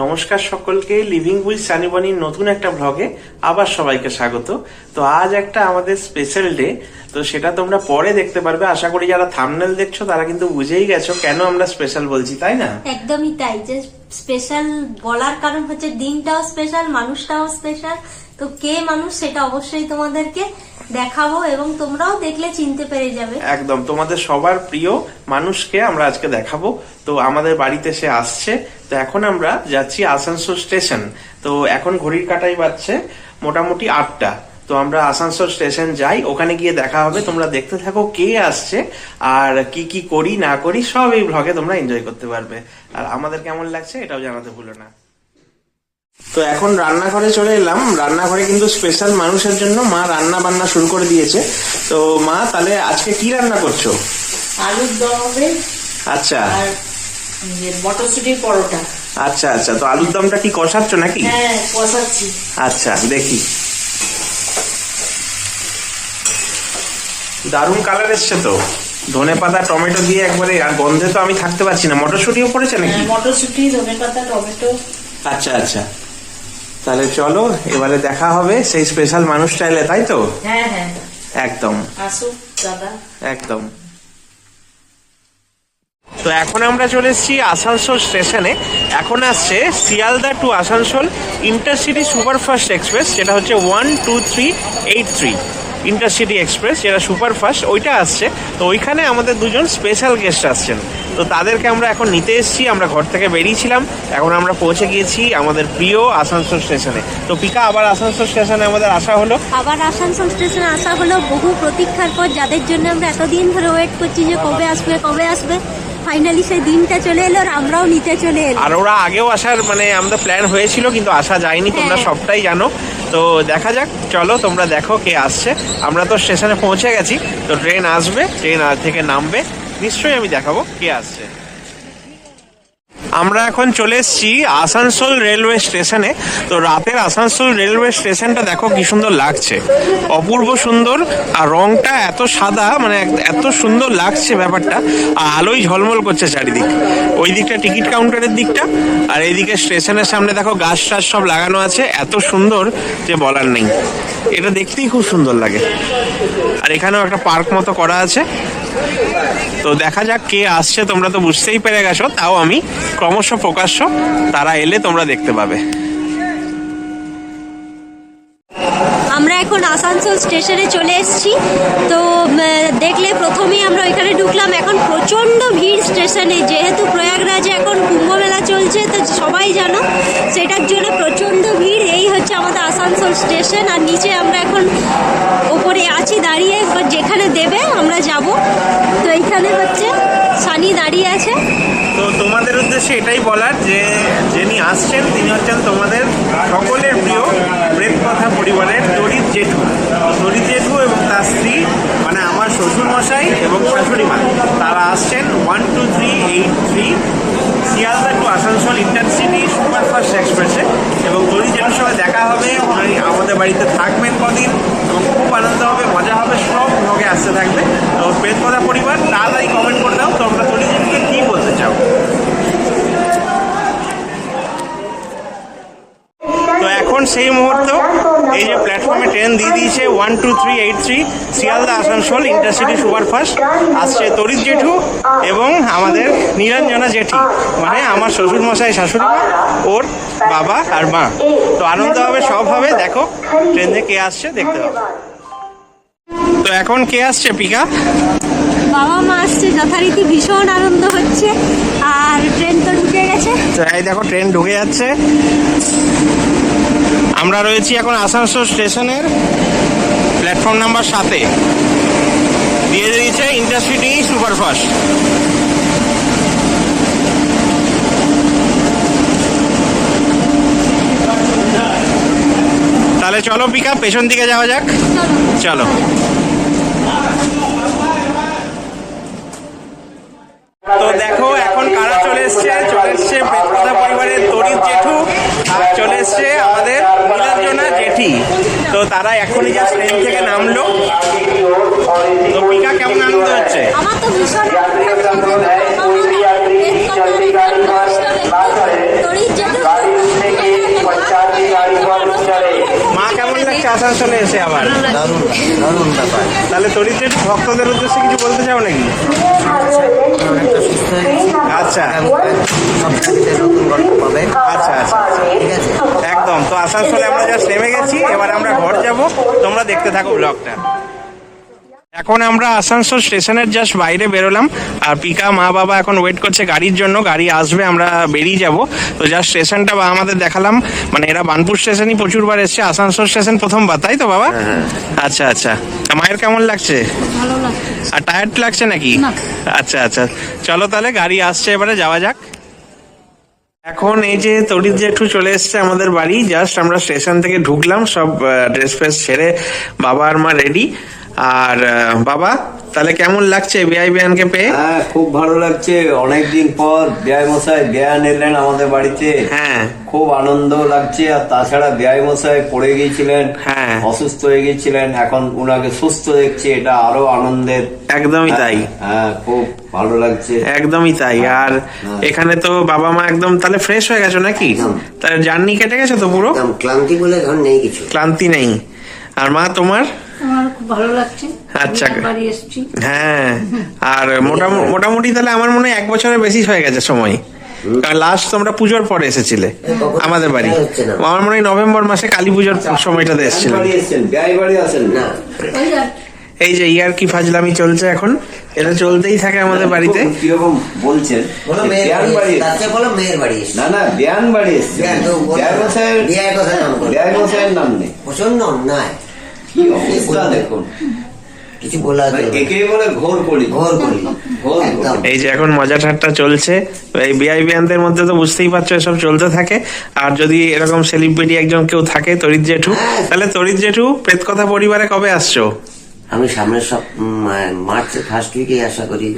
নমস্কার সকলকে, living with সানিবানির নতুন একটা ব্লগে আবার সবাইকে স্বাগত। তো আজ একটা আমাদের স্পেশাল ডে, তো সেটা তোমরা পরে দেখতে পারবে। আশা করি যারা থাম্বনেল দেখছো তারা কিন্তু বুঝেই গেছো কেন আমরা স্পেশাল বলছি, তাই না? একদমই তাই, যে স্পেশাল বলার কারণ হচ্ছে দিনটাও স্পেশাল, মানুষটাও স্পেশাল। তো কে মানুষ সেটা অবশ্যই তোমাদেরকে দেখাবো এবং তোমরাও দেখলে চিনতে পেরে যাবে। একদম, তোমাদের সবার প্রিয় মানুষকে আমরা আজকে দেখাবো। তো আমাদের বাড়িতে সে আসছে। তো এখন আমরা যাচ্ছি আসানসোল স্টেশন। তো এখন ঘড়ির কাঁটাই বাজছে মোটামুটি 8টা। তো আমরা আসানসোল স্টেশন যাই, ওখানে গিয়ে দেখা হবে। তোমরা দেখতে থাকো কে আসছে আর কি কি করি না করি সব এই ব্লগে তোমরা এনজয় করতে পারবে। আর আমাদের কেমন লাগছে এটাও জানাতে ভুলো না। তো এখন রান্নাঘরে চলে এলাম। রান্নাঘরে কিন্তু স্পেশাল মানুষের জন্য মা রান্না বান্না শুরু করে দিয়েছে। তো মা, তাহলে আজকে কি রান্না করছো? আলুর দম হবে। আচ্ছা, আর মটরশুটির পরোটা। আচ্ছা আচ্ছা, তো আলুর দমটা কি কষাচ্ছ নাকি? হ্যাঁ, কষাচ্ছি। আচ্ছা, দেখি। দারুণ কালার এসছে তো, ধনেপাতা টমেটো দিয়ে একবারে। আর গন্ধে তো আমি থাকতে পারছি না। মটরশুটিও পড়েছে নাকি? মটরশুটি, ধনেপাতা, টমেটো। আচ্ছা আচ্ছা, তাহলে চলো এবারে দেখা হবে সেই স্পেশাল মানুষটা এলে, তাই তো? হ্যাঁ হ্যাঁ, একদম, আসুক দাদা। একদম। তো এখন আমরা চলে এসেছি আসানসোল স্টেশনে। এখন আসছে Sealdah to Asansol intercity superfast express, যেটা হচ্ছে 12383 ইন্টারসিটি এক্সপ্রেস, যেটা সুপারফাস্ট, ওইটা আসছে। তো ওইখানে আমাদের দুজন স্পেশাল গেস্ট আসছেন। তো তাদেরকে আমরা এখন নিতে এসেছি। আমরা ঘর থেকে বেরিয়েছিলাম, এখন আমরা পৌঁছে গিয়েছি আমাদের প্রিয় আসানসোল স্টেশনে। তো পিকা, আবার আসানসোল স্টেশনে আমাদের আসা হলো। আবার আসানসোল স্টেশনে আসা হলো বহু প্রতীক্ষার পর, যাদের জন্য আমরা এতদিন ধরে ওয়েট করছি যে কবে আসবে কবে আসবে। ফাইনালি সেই দিনটা চলে এলো আর আমরাও নিতে চলে এলো। আর ওরা আগেও আসার আমাদের প্ল্যান হয়েছিল, কিন্তু আসা যায়নি, তোমরা সবটাই জানো। তো দেখা যাক, চলো তোমরা দেখো কে আসছে। আমরা তো স্টেশনে পৌঁছে গেছি, তো ট্রেন আসবে, ট্রেন থেকে নামবে, নিশ্চয়ই আমি দেখাবো কে আসছে। আমরা এখন চলে এসেছি আসানসোল রেলওয়ে স্টেশনে। তো রাতের আসানসোল রেলওয়ে স্টেশনটা দেখো কি সুন্দর লাগছে, অপূর্ব সুন্দর। আর রংটা এত সাদা, এত সুন্দর লাগছে ব্যাপারটা। আর আলোয় ঝলমল করছে চারিদিক। ওই দিকটা টিকিট কাউন্টারের দিকটা, আর এইদিকে স্টেশনের সামনে দেখো গাছ টাছ সব লাগানো আছে, এত সুন্দর যে বলার নেই। এটা দেখতেই খুব সুন্দর লাগে। আর এখানেও একটা পার্ক মতো করা আছে। তো দেখা যাক কে আসছে। তোমরা তো বুঝতেই পেরে গেছো, তাও আমি ক্রমশ প্রকাশ্য, তারা এলে তোমরা দেখতে পাবে। আমরা এখন আসানসোল স্টেশনে চলে এসেছি। তো দেখলে প্রথমেই আমরা ওইখানে ঢুকলাম। এখন প্রচণ্ড ভিড় স্টেশনে, যেহেতু প্রয়াগরাজে এখন কুম্ভ মেলা চলছে, তো সবাই জানো, সেটার জন্য প্রচণ্ড ভিড়। এই হচ্ছে আমাদের আসানসোল স্টেশন। আর নিচে আমরা এখন ওপরে আছি দাঁড়িয়ে, যেখানে দেবে আমরা যাব। তো এইখানে হচ্ছে সানি দাঁড়িয়ে আছে। তো তোমাদের উদ্দেশ্যে এটাই বলার যে যিনি আসছেন তিনি হচ্ছেন তোমাদের সকলের প্রিয় প্রেতকথা পরিবারের তরিৎ জেঠু। তরিৎ জেঠু এবং তার স্ত্রী, আমার শ্বশুর মশাই এবং শাশুড়ি মা, তারা আসছেন 12383 Sealdah to Asansol intercity superfast এক্সপ্রেসে। এবং তরিৎ জেঠুর সঙ্গে দেখা হবে, উনি আমাদের বাড়িতে থাকবেন কদিন এবং খুব আনন্দ হবে, মজা হবে, সব ভোগে আসতে থাকবে। তো প্রেতকথা পরিবার, তাড়াতাড়ি কমেন্ট করে দাও তোমরা তরিৎ জেঠুকে কি বলতে চাও। তো এখন সেই মুহূর্ত, এই যে প্ল্যাটফর্মে ট্রেন দিয়ে দিয়েছে 12383 শিয়ালদা আসানসোল ইন্টারসিটি সুপারফাস্ট। আসছে তরিৎ জেঠু এবং আমাদের নিরঞ্জনা জেঠি, আমার শ্বশুর মশাই, শাশুড়ি মা, ওর বাবা আর মা। তো আনন্দ হবে, সব হবে। দেখো ট্রেনে কে আসছে, দেখতে হবে। তো এখন কে আসছে পিকা? বাবা মা আসছে, যথারীতি ভীষণ আনন্দ হচ্ছে। আর ট্রেন তো ঢুকে গেছে। এই দেখো ট্রেন ঢুকে যাচ্ছে। আমরা রয়েছি এখন আসানসোল স্টেশনের প্ল্যাটফর্ম নাম্বার 7-এ। দিয়ে দিয়েছে ইন্টারসিটি সুপারফাস্ট। তাহলে চলো পিকা, পেছন দিকে যাওয়া যাক। চলো। তো দেখো এখন কারা চলে এসছে প্রেতকথা পরিবারের তরিৎ জেঠু, আর চলে এসছে আমাদের নীলাঞ্জনা জেঠি। তো তারা এখনই যা ট্রেন থেকে নামলো। তো পিকা, কেমন আনন্দ হচ্ছে? আমার তো ভীষণ তরিৎ জেঠু আসানসোলে এসে আবার? দারুণ দারুণ ব্যাপার। তাহলে তরিত জেঠু ভক্তদের উদ্দেশ্যে কিছু বলতে চাও নাকি? অনেকটা সুস্থ হয়ে গেছি। আচ্ছা সপ্তাহে নতুন গল্প পাবে। আচ্ছা আচ্ছা ঠিক আছে। একদম। তো আসানসোলে আমরা জাস্ট নেমে গেছি, এবার আমরা ঘর যাব, তোমরা দেখতে থাকো ব্লগটা। এখন আমরা আসানসোল স্টেশনের জাস্ট বাইরে বেরোলাম, আর পিকা মা বাবা এখন ওয়েট করছে গাড়ির জন্য, গাড়ি আসবে আমরা বেরিয়ে যাব। তো জাস্ট স্টেশনটা আমাদের দেখালাম, মানে এরা বানপুর স্টেশনই প্রচুরবার এসছে, আসানসোল স্টেশন প্রথমবার, তাই তো বাবা? আচ্ছা আচ্ছা। তা মায়ের কেমন লাগছে? ভালো লাগছে। আর টায়ার্ড লাগছে নাকি? না। আচ্ছা আচ্ছা, চলো তাহলে গাড়ি আসছে, এবারে যাওয়া যাক। এখন এই যে তরিত জেঠু চলে এসছে আমাদের বাড়ি, জাস্ট আমরা স্টেশন থেকে ঢুকলাম, সব ড্রেস ফ্রেস ছেড়ে বাবা আর মা রেডি। আর বাবা, তাহলে কেমন লাগছে বিআই বিয়ানকে পেয়ে? হ্যাঁ, খুব ভালো লাগছে। অনেকদিন পর বিআই মশাই বিয়ান এলেন আমাদের বাড়িতে। হ্যাঁ খুব আনন্দ লাগছে। আর তাছাড়া বিআই মশাই পড়ে গিয়েছিলেন, হ্যাঁ। অসুস্থ হয়ে গিয়েছিলেন, এখন উনাকে সুস্থ দেখছি, এটা আরো আনন্দের। একদমই তাই, হ্যাঁ, খুব ভালো লাগছে। একদমই তাই। আর এখানে তো বাবা মা একদম তাহলে ফ্রেশ হয়ে গেছো নাকি? তাহলে জার্নি কেটে গেছে তো পুরো? একদম ক্লান্তি বলে এখন নেই কিছু। ক্লান্তি নেই। আর মা তোমার? আমার খুব ভালো লাগছে। আচ্ছা। আমি বাড়ি এসেছি। হ্যাঁ। আর মোটামুটি তাহলে আমার মনে হয় 1 বছরের বেশি হয়ে গেছে সময়, কারণ লাস্ট তোমরা পুজোর পরে এসেছিলে আমাদের বাড়ি। আমার মনে হয় নভেম্বর মাসে কালী পুজোর সময়টাতে এসেছিলেন। বাড়ি এসছেন, বিআই বাড়ি আসেন না? ওই আর এই যে ইয়ার কি ফাজলামি চলছে এখন, এটা চলতেই থাকে আমাদের বাড়িতে। কিরকম বলছেন? বলো মেয়ের বিয়ান বাড়ি বাড়ি এসছে। তার চেয়ে বলো মেয়ের বাড়ি এসছে। না না, বিয়ান বাড়ি এসছে। বিয়ান তো বলো। বিআই মশাইয়ের বিয়ার কথা নাম করো। বিআই মশাইয়ের নাম নেই। প্রচন্ড অন্যায়। কি অবস্থা দেখুন। কিছু বলা মানে যাবে না। একেই বলে ঘোর করি। ঘোর করি। ঘোর একদম। এই যে এখন মজা ঠাট্টা চলছে, এই বিআই বিয়ানদের মধ্যে তো বুঝতেই পারছো এসব চলতে থাকে। আর যদি এরকম সেলিব্রিটি একজন কেউ থাকে তরিত জেঠু, তাহলে তরিত জেঠু প্রেত কথা পরিবারে কবে আসছো? আমি সামনের সব মার্চের ফার্স্ট উইকে আশা করি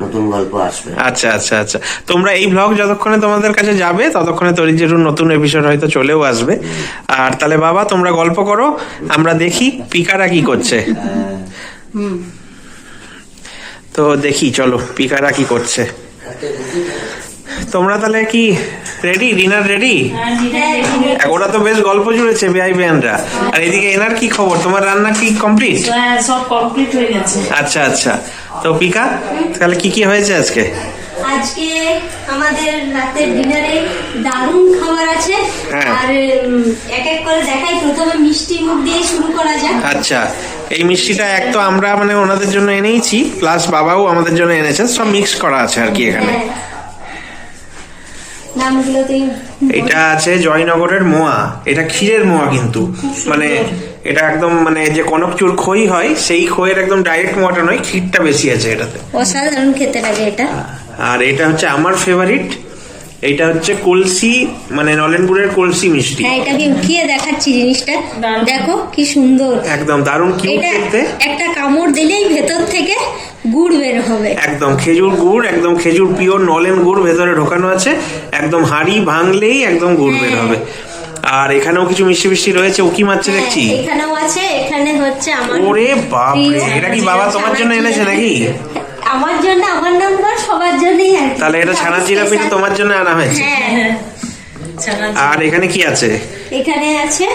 নতুন গল্প আসবে। আচ্ছা আচ্ছা আচ্ছা। তোমরা এই ব্লগ যতক্ষণে তোমাদের কাছে যাবে ততক্ষণে তরিত জেঠুর নতুন এপিসোড হয়তো চলেও আসবে। আর তাহলে বাবা তোমরা গল্প করো, আমরা দেখি পিকারা কি করছে। তো দেখি, চলো পিকারা কি করছে। তোমরা তাহলে কি রেডি? Dinner ready? ওরা তো বেশ গল্প জুড়েছে বিআই বিয়ানরা। আর এদিকে এনার কি খবর? তোমার রান্না কি কমপ্লিট? হ্যাঁ, সব কমপ্লিট হয়ে গেছে। আচ্ছা আচ্ছা। তো পিকা, তাহলে কি কি হয়েছে আজকে? আজকে আমাদের রাতের ডিনারে দারুণ খাবার আছে। হ্যাঁ। আর এক এক করে দেখাই, প্রথমে মিষ্টি মুখ দিয়ে শুরু করা যাক। আচ্ছা, এই মিষ্টিটা এক তো আমরা মানে ওনাদের জন্য এনেইছি, প্লাস বাবাও আমাদের জন্য এনেছে, সব মিক্স করা আছে আর কি এখানে। হ্যাঁ। নামগুলো তুই এটা আছে জয়নগরের মোয়া, এটা ক্ষীরের মোয়া কিন্তু, মানে এটা একদম মানে যে কনকচুর খই হয় সেই খইয়ের একদম ডাইরেক্ট মোয়াটা নয়, ক্ষীরটা বেশি আছে এটাতে। অসাধারণ খেতে লাগে এটা। আর এটা হচ্ছে আমার ফেভারিট, এইটা হচ্ছে কলসি, মানে নলেন গুড়ের কলসি মিষ্টি। হ্যাঁ, এটা আমি উঠিয়ে দেখাচ্ছি জিনিসটা, দেখো কি সুন্দর, একদম দারুণ কিউট এটা দেখতে। একটা কামড় দিলেই ভেতর থেকে গুড় বের হবে। একদম খেজুর গুড়, একদম খেজুর পিওর নলেন গুড় ভেতরে ঢোকানো আছে, একদম হাঁড়ি ভাঙলেই একদম গুড় বের হবে। আর এখানেও কিছু মিষ্টি মিষ্টি রয়েছে, উকি মারছে দেখছি। হ্যাঁ, এখানেও আছে, এখানে হচ্ছে আমার ওরে বাপ রে, এটা কি বাবা তোমার জন্য এনেছে নাকি? আমার জন্য, আমার নাম না, সবার জন্যই আর কি। তাহলে এটা ছানার জিলাপিটা তোমার জন্য আনা হয়েছে। হ্যাঁ, আর এখানে কি আছে? এখানে আছে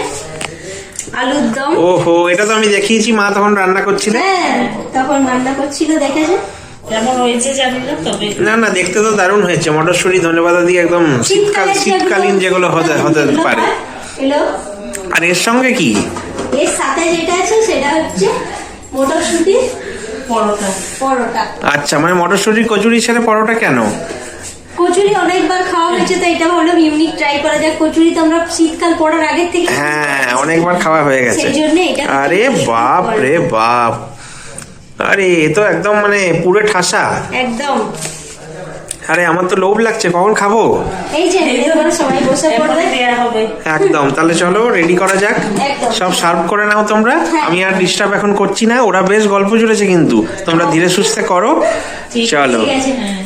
আলুর দম। ওহো, এটা তো আমি দেখিয়েছি মা তখন রান্না করছিলে। হ্যাঁ, তখন রান্না করছিল, দেখেছে কেমন হয়েছে জানি না, তবে না না, দেখতে তো দারুণ হয়েছে, মটরশুঁটি ধনেপাতা দিয়ে একদম শীতকালীন যেগুলো হতে পারে। এলো। আর এর সঙ্গে কি? এর সাথে যেটা আছে সেটা হচ্ছে মটরশুঁটি পরোটা। পরোটা। আচ্ছা, মানে মটরশুঁটির কচুরি ছেড়ে পরোটা কেন? কচুরি অনেকবার খাওয়া হয়েছে, তো এটা ভাবলাম ইউনিক ট্রাই করা যাক। কচুরি তো আমরা শীতকাল পড়ার আগের থেকে হ্যাঁ, অনেকবার খাওয়া হয়ে গেছে। সেই জন্য এটা আরে বাপ রে বাপ, আরে এ তো একদম মানে পুরো ঠাসা একদম। আরে আমার তো লোভ লাগছে, কখন খাবো? এই যে এরপরে সবাই বসে পড়বে। এরপরে দেয়া হবে। একদম, তাহলে চলো রেডি করা যাক। একদম। সব সার্ভ করে নাও তোমরা, হ্যাঁ। আমি আর ডিস্টার্ব এখন করছি না। ওরা বেশ গল্প জুড়েছে কিন্তু, তোমরা ধীরে সুস্থে করো। চলো। ঠিক আছে। হ্যাঁ।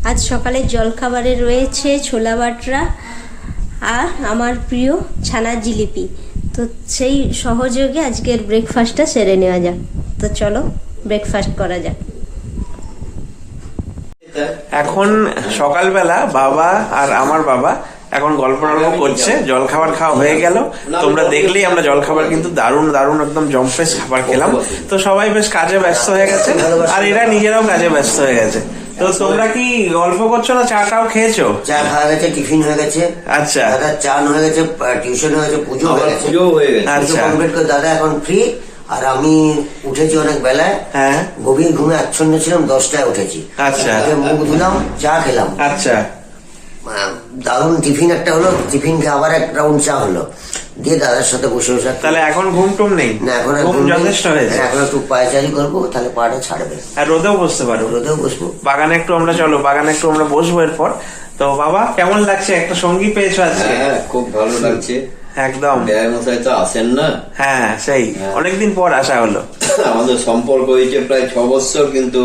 আজ সকালে জলখাবারে রয়েছে ছোলা বাটরা আর আমার প্রিয় ছানার জিলিপি। তো সেই সহযোগে আজকের ব্রেকফাস্টটা সেরে নেওয়া যাক। তো চলো ব্রেকফাস্ট করা যাক। এখন সকালবেলা বাবা আর আমার বাবা এখন গল্প টল্প করছে, জল খাবার খাওয়া হয়ে গেল। তোমরা দেখলেই আমরা জল খাবার কিন্তু দারুণ দারুণ একদম জম্পেস খাবার খেলাম। তো সবাই বেশ কাজে ব্যস্ত হয়ে গেছে, আর এরা নিজেরাও কাজে ব্যস্ত হয়ে গেছে। তো তোমরা কি গল্প করছো না চা টাও খেয়েছো? চা খাওয়া গেছে, টিফিন হয়ে গেছে, আচ্ছা দাদা চান হয়ে গেছে, টিউশন হয়ে গেছে, পুজো হয়ে গেছে, পুজো হয়ে গেছে। আচ্ছা কমপ্লিট করে দাদা এখন ফ্রি। আর আমি উঠেছি অনেক বেলায়, হ্যাঁ গভীর ঘুমে আচ্ছন্ন ছিলাম, 10টায় উঠেছি। আচ্ছা। উঠে মুখ ধুলাম, চা খেলাম, আচ্ছা দারুণ টিফিন একটা হলো, টিফিন খেয়ে আবার এক রাউন্ড চা হলো, দিয়ে দাদার সাথে বসে বসে তাহলে এখন ঘুম টুম নেই? না এখন আর ঘুম ঘুম নেই। যথেষ্ট হয়েছে। এখন একটু পায়চারি করবো, তাহলে পাটা ছাড়বে, আর রোদেও বসতে পারো, রোদেও বসবো। বাগানে একটু আমরা চলো, বাগানে একটু আমরা বসবো এরপর। তো বাবা কেমন লাগছে, একটা সঙ্গী পেয়েছো আজকে? হ্যাঁ খুব ভালো লাগছে। একদম, বেআই মশাই তো আসেন না। হ্যাঁ সেই অনেকদিন পর আসা হলো। আমাদের সম্পর্ক হয়েছে প্রায় 6 বছর, কিন্তু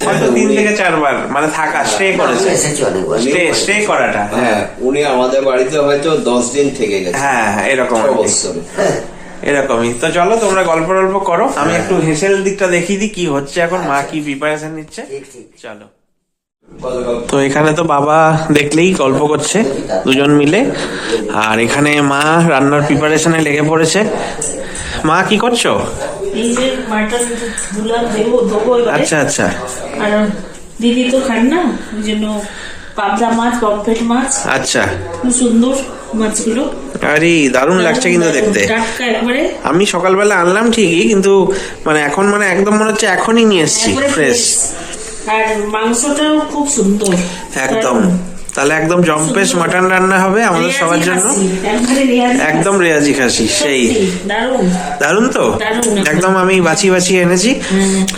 হয়তো 3 থেকে 4 বার মানে থাকা স্টে আমি করেছে, এসেছি অনেকবার। স্টে করাটা। হ্যাঁ উনি আমাদের বাড়িতে হয়তো 10 দিন থেকে গেছে। হ্যাঁ হ্যাঁ, এরকম 6 আর কি। বছর। হ্যাঁ, এরকমই। তো চলো তোমরা গল্প টল্প করো, আমি একটু হেসেল দিকটা দেখিয়ে দিই কি হচ্ছে এখন, মা কি প্রিপারেশন নিচ্ছে। ঠিক ঠিক। চলো। তো এখানে তো বাবা দেখলেই গল্প করছে হ্যাঁ। দুজন মিলে, আর এখানে মা রান্নার প্রিপারেশনে লেগে পড়েছে। মা কি করছো? এই যে মাটন ধুলাম, দেবো এবারে। আচ্ছা আচ্ছা আর দিদি তো খান না, ওই জন্য পাবদা মাছ, পমফ্রেট মাছ, আচ্ছা। খুব সুন্দর মাছগুলো, আরে দারুণ লাগছে কিন্তু দেখতে। টাটকা একবারে, আমি সকালবেলা আনলাম ঠিকই, কিন্তু মানে এখন মানে একদম মনে হচ্ছে এখনই নিয়ে এসছি, একবারে ফ্রেশ। আর মাংসটাও খুব সুন্দর একদম, তাহলে একদম জম্পেস মাটন রান্না হবে আমাদের সবার জন্য, একদম রেয়াজি খাসি। সেই দারুণ দারুণ তো, দারুণ। একদম আমি বাছিয়ে এনেছি।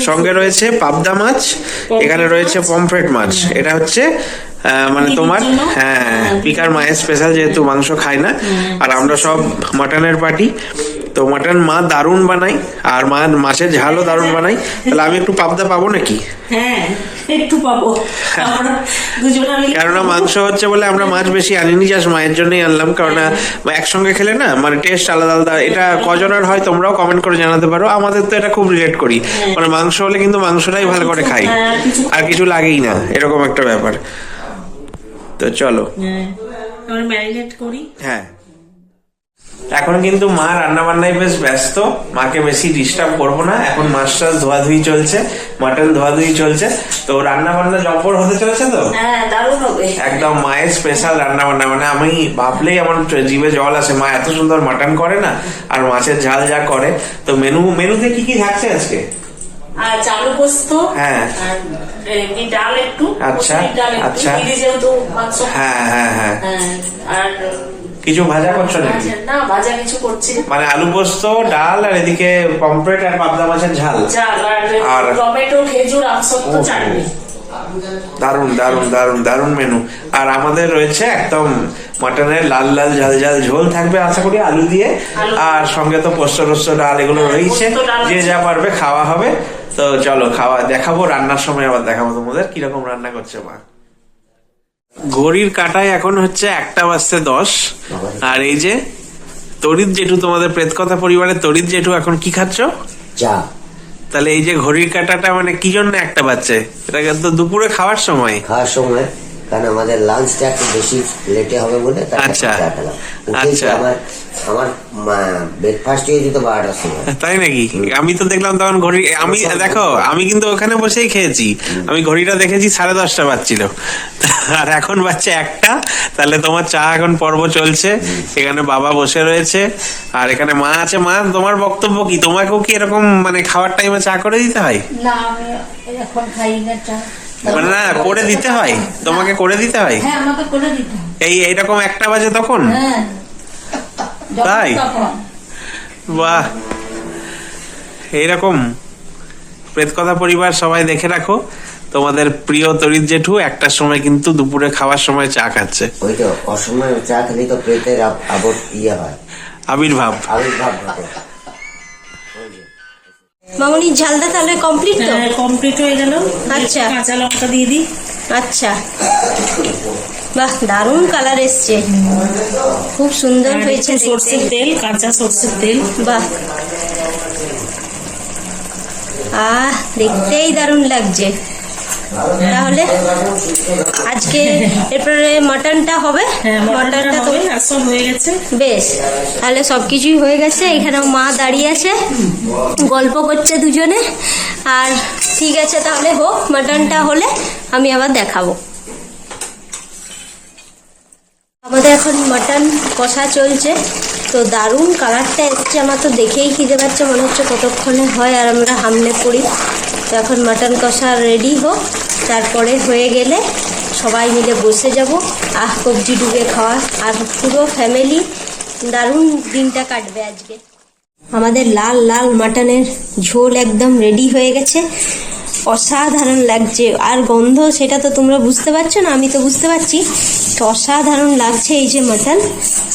সঙ্গে রয়েছে পাবদা মাছ, এখানে রয়েছে পমফ্রেট মাছ। এটা হচ্ছে মানে দিদির তোমার জন্য? হ্যাঁ পিকার মায়ের স্পেশাল, যেহেতু মাংস খায় না, আর আমরা সব মাটনের পার্টি। তো মাটন মা দারুণ বানাই, আর মা মাছের ঝালও দারুণ বানাই। তাহলে আমি একটু পাবদা পাবো নাকি? হ্যাঁ একটু পাবো, আমরা দুজনে মিলে কেননা মাংস হচ্ছে বলে আমরা মাছ বেশি আনিনি, জাস্ট মায়ের জন্যই আনলাম। কেননা একসঙ্গে খেলে না মানে টেস্ট আলাদা আলাদা। এটা কজনের হয় তোমরাও কমেন্ট করে জানাতে পারো। আমাদের তো এটা খুব রিলেট করি, মানে মাংস হলে কিন্তু মাংসটাই ভালো করে খাই, আর কিছু লাগেই না, এরকম একটা ব্যাপার। তো চলো হ্যাঁ, আমরা ম্যারিনেট করি। হ্যাঁ, এখন কিন্তু মা রান্না বান্নায় বেশ ব্যস্ত, মাকে বেশি ডিস্টার্ব করবো না। এখন মাছ টাছ ধোয়াধুয়ি চলছে, মাটন ধোয়াধুয়ি চলছে, তো রান্না বান্না জব্বর হতে চলেছে। তো হ্যাঁ দারুণ হবে, একদম মায়ের স্পেশাল রান্না বান্না, মানে আমি ভাবলেই আমার জিভে জল আসে। মা এত সুন্দর মাটন করে না, আর মাছের ঝাল যা করে। তো মেনুতে কি কি থাকছে আজকে? আর চালু পোস্ত, হ্যাঁ। আর এমনি ডাল একটু, আচ্ছা, মসুরির ডাল একটু, আচ্ছা। দিদি যেহেতু মাংস হ্যাঁ হ্যাঁ হ্যাঁ, হ্যাঁ, আর কিছু ভাজা করছো নাকি? না ভাজা কিছু করছি না। মানে আলু পোস্ত, ডাল, আর এদিকে পমফ্রেট আর পাবদা মাছের ঝাল। চাল আর টমেটো, খেজুর, আমসত্ব চাটনি। দারুন দারুন দারুন দারুন মেনু। আর আমাদের রয়েছে একদম মাটনের লাল লাল ঝাল ঝাল ঝোল থাকবে আশা করি আলু দিয়ে, আর সঙ্গে তো পোস্ত টোস্ত ডাল এগুলো রয়েছে, পোস্ত ডাল যে আছে। যা পারবে খাওয়া হবে। তো চলো খাওয়া দেখাবো, রান্নার সময় আবার দেখাবো তোমাদের কিরকম রান্না করছে মা। ঘড়ির কাঁটায় এখন হচ্ছে 1:10, আর এই যে তরিৎ জেঠু, তোমাদের প্রেতকথা পরিবারের তরিৎ জেঠু এখন কি খাচ্ছ? চা। তাহলে এই যে ঘড়ির কাঁটাটা মানে কি জন্য 1টা বাজছে? এটা তো দুপুরে খাওয়ার সময়। খাওয়ার সময়, কারণ আমাদের লাঞ্চটা একটু বেশি লেটে হবে বলে তাই আচ্ছা, চা খেলাম। আচ্ছা। আমার ব্রেকফাস্ট হয়ে যেত 12টার সময়। তাই নাকি? আমি তো দেখলাম তখন ঘড়ি, আমি দেখো আমি কিন্তু ওখানে বসেই খেয়েছি, আমি ঘড়িটা দেখেছি 10:30 বাজছিল, আর এখন বাজছে 1টা। তাহলে তোমার চা এখন পর্ব চলছে, এখানে বাবা বসে রয়েছে, আর এখানে মা আছে। মা তোমার বক্তব্য কি? তোমাকেও কি এরকম মানে খাওয়ার টাইমে চা করে দিতে হয়? না আমি এখন খাই না চা। মানে না করে দিতে হয়, তোমাকে করে দিতে হয়? হ্যাঁ আমাকে করে দিতে হয়। এইরকম 1টা বাজে তখন? হ্যাঁ যখন তাই? তখন। বাহ, এইরকম প্রেতকথা পরিবার সবাই দেখে রাখো, তোমাদের প্রিয় তরিৎ জেঠু 1টার সময় কিন্তু দুপুরে খাওয়ার সময় চা খাচ্ছে। ওই তো অসময় চা খেলে তো পেটের আবর হয়, আবির্ভাব। আবির্ভাব ঘটে। মামনি ঝালটা তাহলে কমপ্লিট তো? হ্যাঁ কমপ্লিট হয়ে গেল। আচ্ছা। কাঁচা লঙ্কা দিয়ে দিই। আচ্ছা, বাহ দারুণ কালার এসছে, খুব সুন্দর আর হয়েছে একটু সর্ষের দেখতে। তেল, কাঁচা সর্ষের তেল। বাহ, দেখতেই দারুণ লাগছে। তাহলে আজকে এরপরে মাটনটা হবে। হ্যাঁ মটনটা মাটনটা তো হবে আর সব হয়ে গেছে। বেশ, তাহলে সবকিছুই হয়ে গেছে। এখানেও মা দাঁড়িয়ে আছে, গল্প করছে দুজনে। আর ঠিক আছে, তাহলে হোক, মাটনটা হলে আমি আবার দেখাবো। আমাদের এখন মাটন কষা চলছে, তো দারুণ কালারটা এসছে। আমার তো দেখেই খিদে পাচ্ছে, মনে হচ্ছে কতক্ষণে হয় আর আমরা হামলে পড়ি। তো এখন মাটন কষা রেডি হোক, তারপরে হয়ে গেলে সবাই মিলে বসে যাব কবজি ডুবে খাওয়া, আর পুরো ফ্যামিলি দারুণ দিনটা কাটবে আজকে। আমাদের লাল লাল মাটনের ঝোল একদম রেডি হয়ে গেছে, অসাধারণ লাগছে। আর গন্ধ সেটা তো তোমরা বুঝতে পারছো না, আমি তো বুঝতে পারছি। তো অসাধারণ লাগছে এই যে মাটন,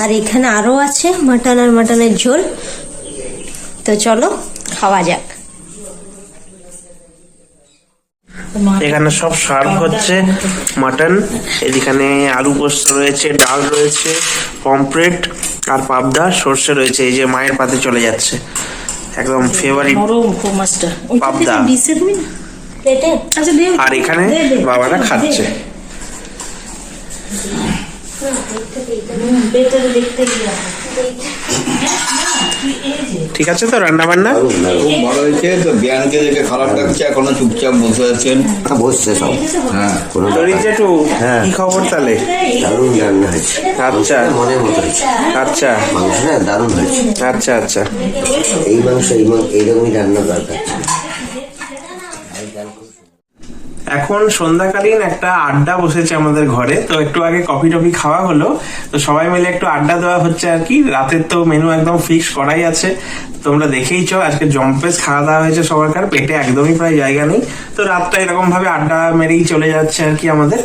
আর এখানে আরও আছে মাটন আর মাটনের ঝোল। তো চলো খাওয়া যাক। এখানে সব সার্ভ হচ্ছে মাটন, এদিকে আলু পোস্ত রয়েছে, ডাল রয়েছে, পমফ্রেট আর পাবদা সর্ষে রয়েছে। এই যে মায়ের পাতে চলে যাচ্ছে, একদম ফেভারিট নরম মাছটা পাবদা। প্লেটে আচ্ছা দে। আর এখানে বাবারা খাচ্ছে। বেটারে দেখতে গিয়ে ঠিক আছে তো রান্না বান্না? খুব ভালো হয়েছে। তো বিয়ানকে দেখে খারাপ লাগছে, এখনো চুপচাপ বসে আছেন। বসছে সব। হ্যাঁ কোনো জেঠু হ্যাঁ। কি খবর তাহলে? দারুণ রান্না হয়েছে, আচ্ছা মনের মতো হয়েছে। আচ্ছা মাংসটা দারুণ হয়েছে। আচ্ছা আচ্ছা এই মাংস এইরকমই রান্না দরকার। এখন সন্ধ্যাকালীন একটা আড্ডা বসেছে আমাদের ঘরে। তো একটু আগে কফি টফি খাওয়া হলো, তো সবাই মিলে একটু আড্ডা দেওয়া হচ্ছে আর কি। রাতের তো মেনু একদম ফিক্স করাই আছে, তোমরা দেখেইছো। আজকে জম্পেস খাওয়া দাওয়া হয়েছে সবারকার, পেটে একদমই প্রায় জায়গা নেই। তো রাতটা এরকম ভাবে আড্ডা মেরেই চলে যাচ্ছে আর কি আমাদের।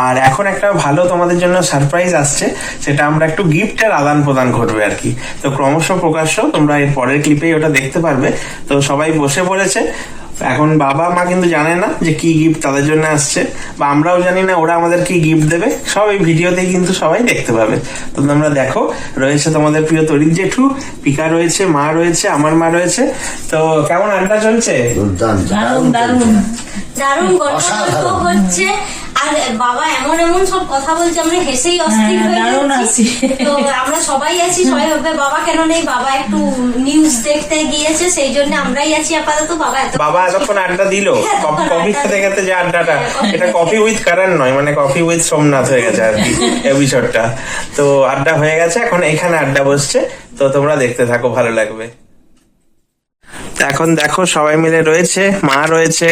আর এখন একটা ভালো তোমাদের জন্য সারপ্রাইজ আসছে, সেটা আমরা একটু গিফটের আদান প্রদান করবে আর কি। তো ক্রমশ প্রকাশ্য, তোমরা এর পরের ক্লিপেই ওটা দেখতে পারবে। তো সবাই বসে পড়েছে। এখন বাবা মা কিন্তু জানে না যে কি গিফট তাদের জন্য আসছে, বা আমরাও জানি না ওরা আমাদের কি গিফট দেবে। সব এই ভিডিওতেই কিন্তু সবাই দেখতে পাবে। তো তোমরা দেখো, রয়েছে তোমাদের প্রিয় তরিৎ জেঠু, পিকা রয়েছে, মা রয়েছে, আমার মা রয়েছে। তো কেমন আড্ডা চলছে? দুর্দান্ত, দারুণ দারুণ। দারুণ গল্প হচ্ছে, আর বাবা এমন এমন সব কথা বলছে, আমরা হেসেই অস্থির হয়ে দারুণ যাচ্ছি। আছি। তো আমরা সবাই আছি, সবাই ভাববে বাবা কেন নেই, বাবা একটু নিউজ দেখতে গিয়েছে, সেই জন্য আমরাই আছি আপাতত। বাবা এতক্ষণ আড্ডা দিল, কফি খেতে খেতে যে আড্ডাটা, এটা কফি উইথ কারণ নয়, মানে কফি উইথ সোমনাথ হয়ে গেছে আর কি এপিসোডটা। তো আড্ডা হয়ে গেছে, এখন এখানে আড্ডা বসছে। তো তোমরা দেখতে থাকো, ভালো লাগবে। এখন দেখো সবাই মিলে রয়েছে, মা রয়েছে,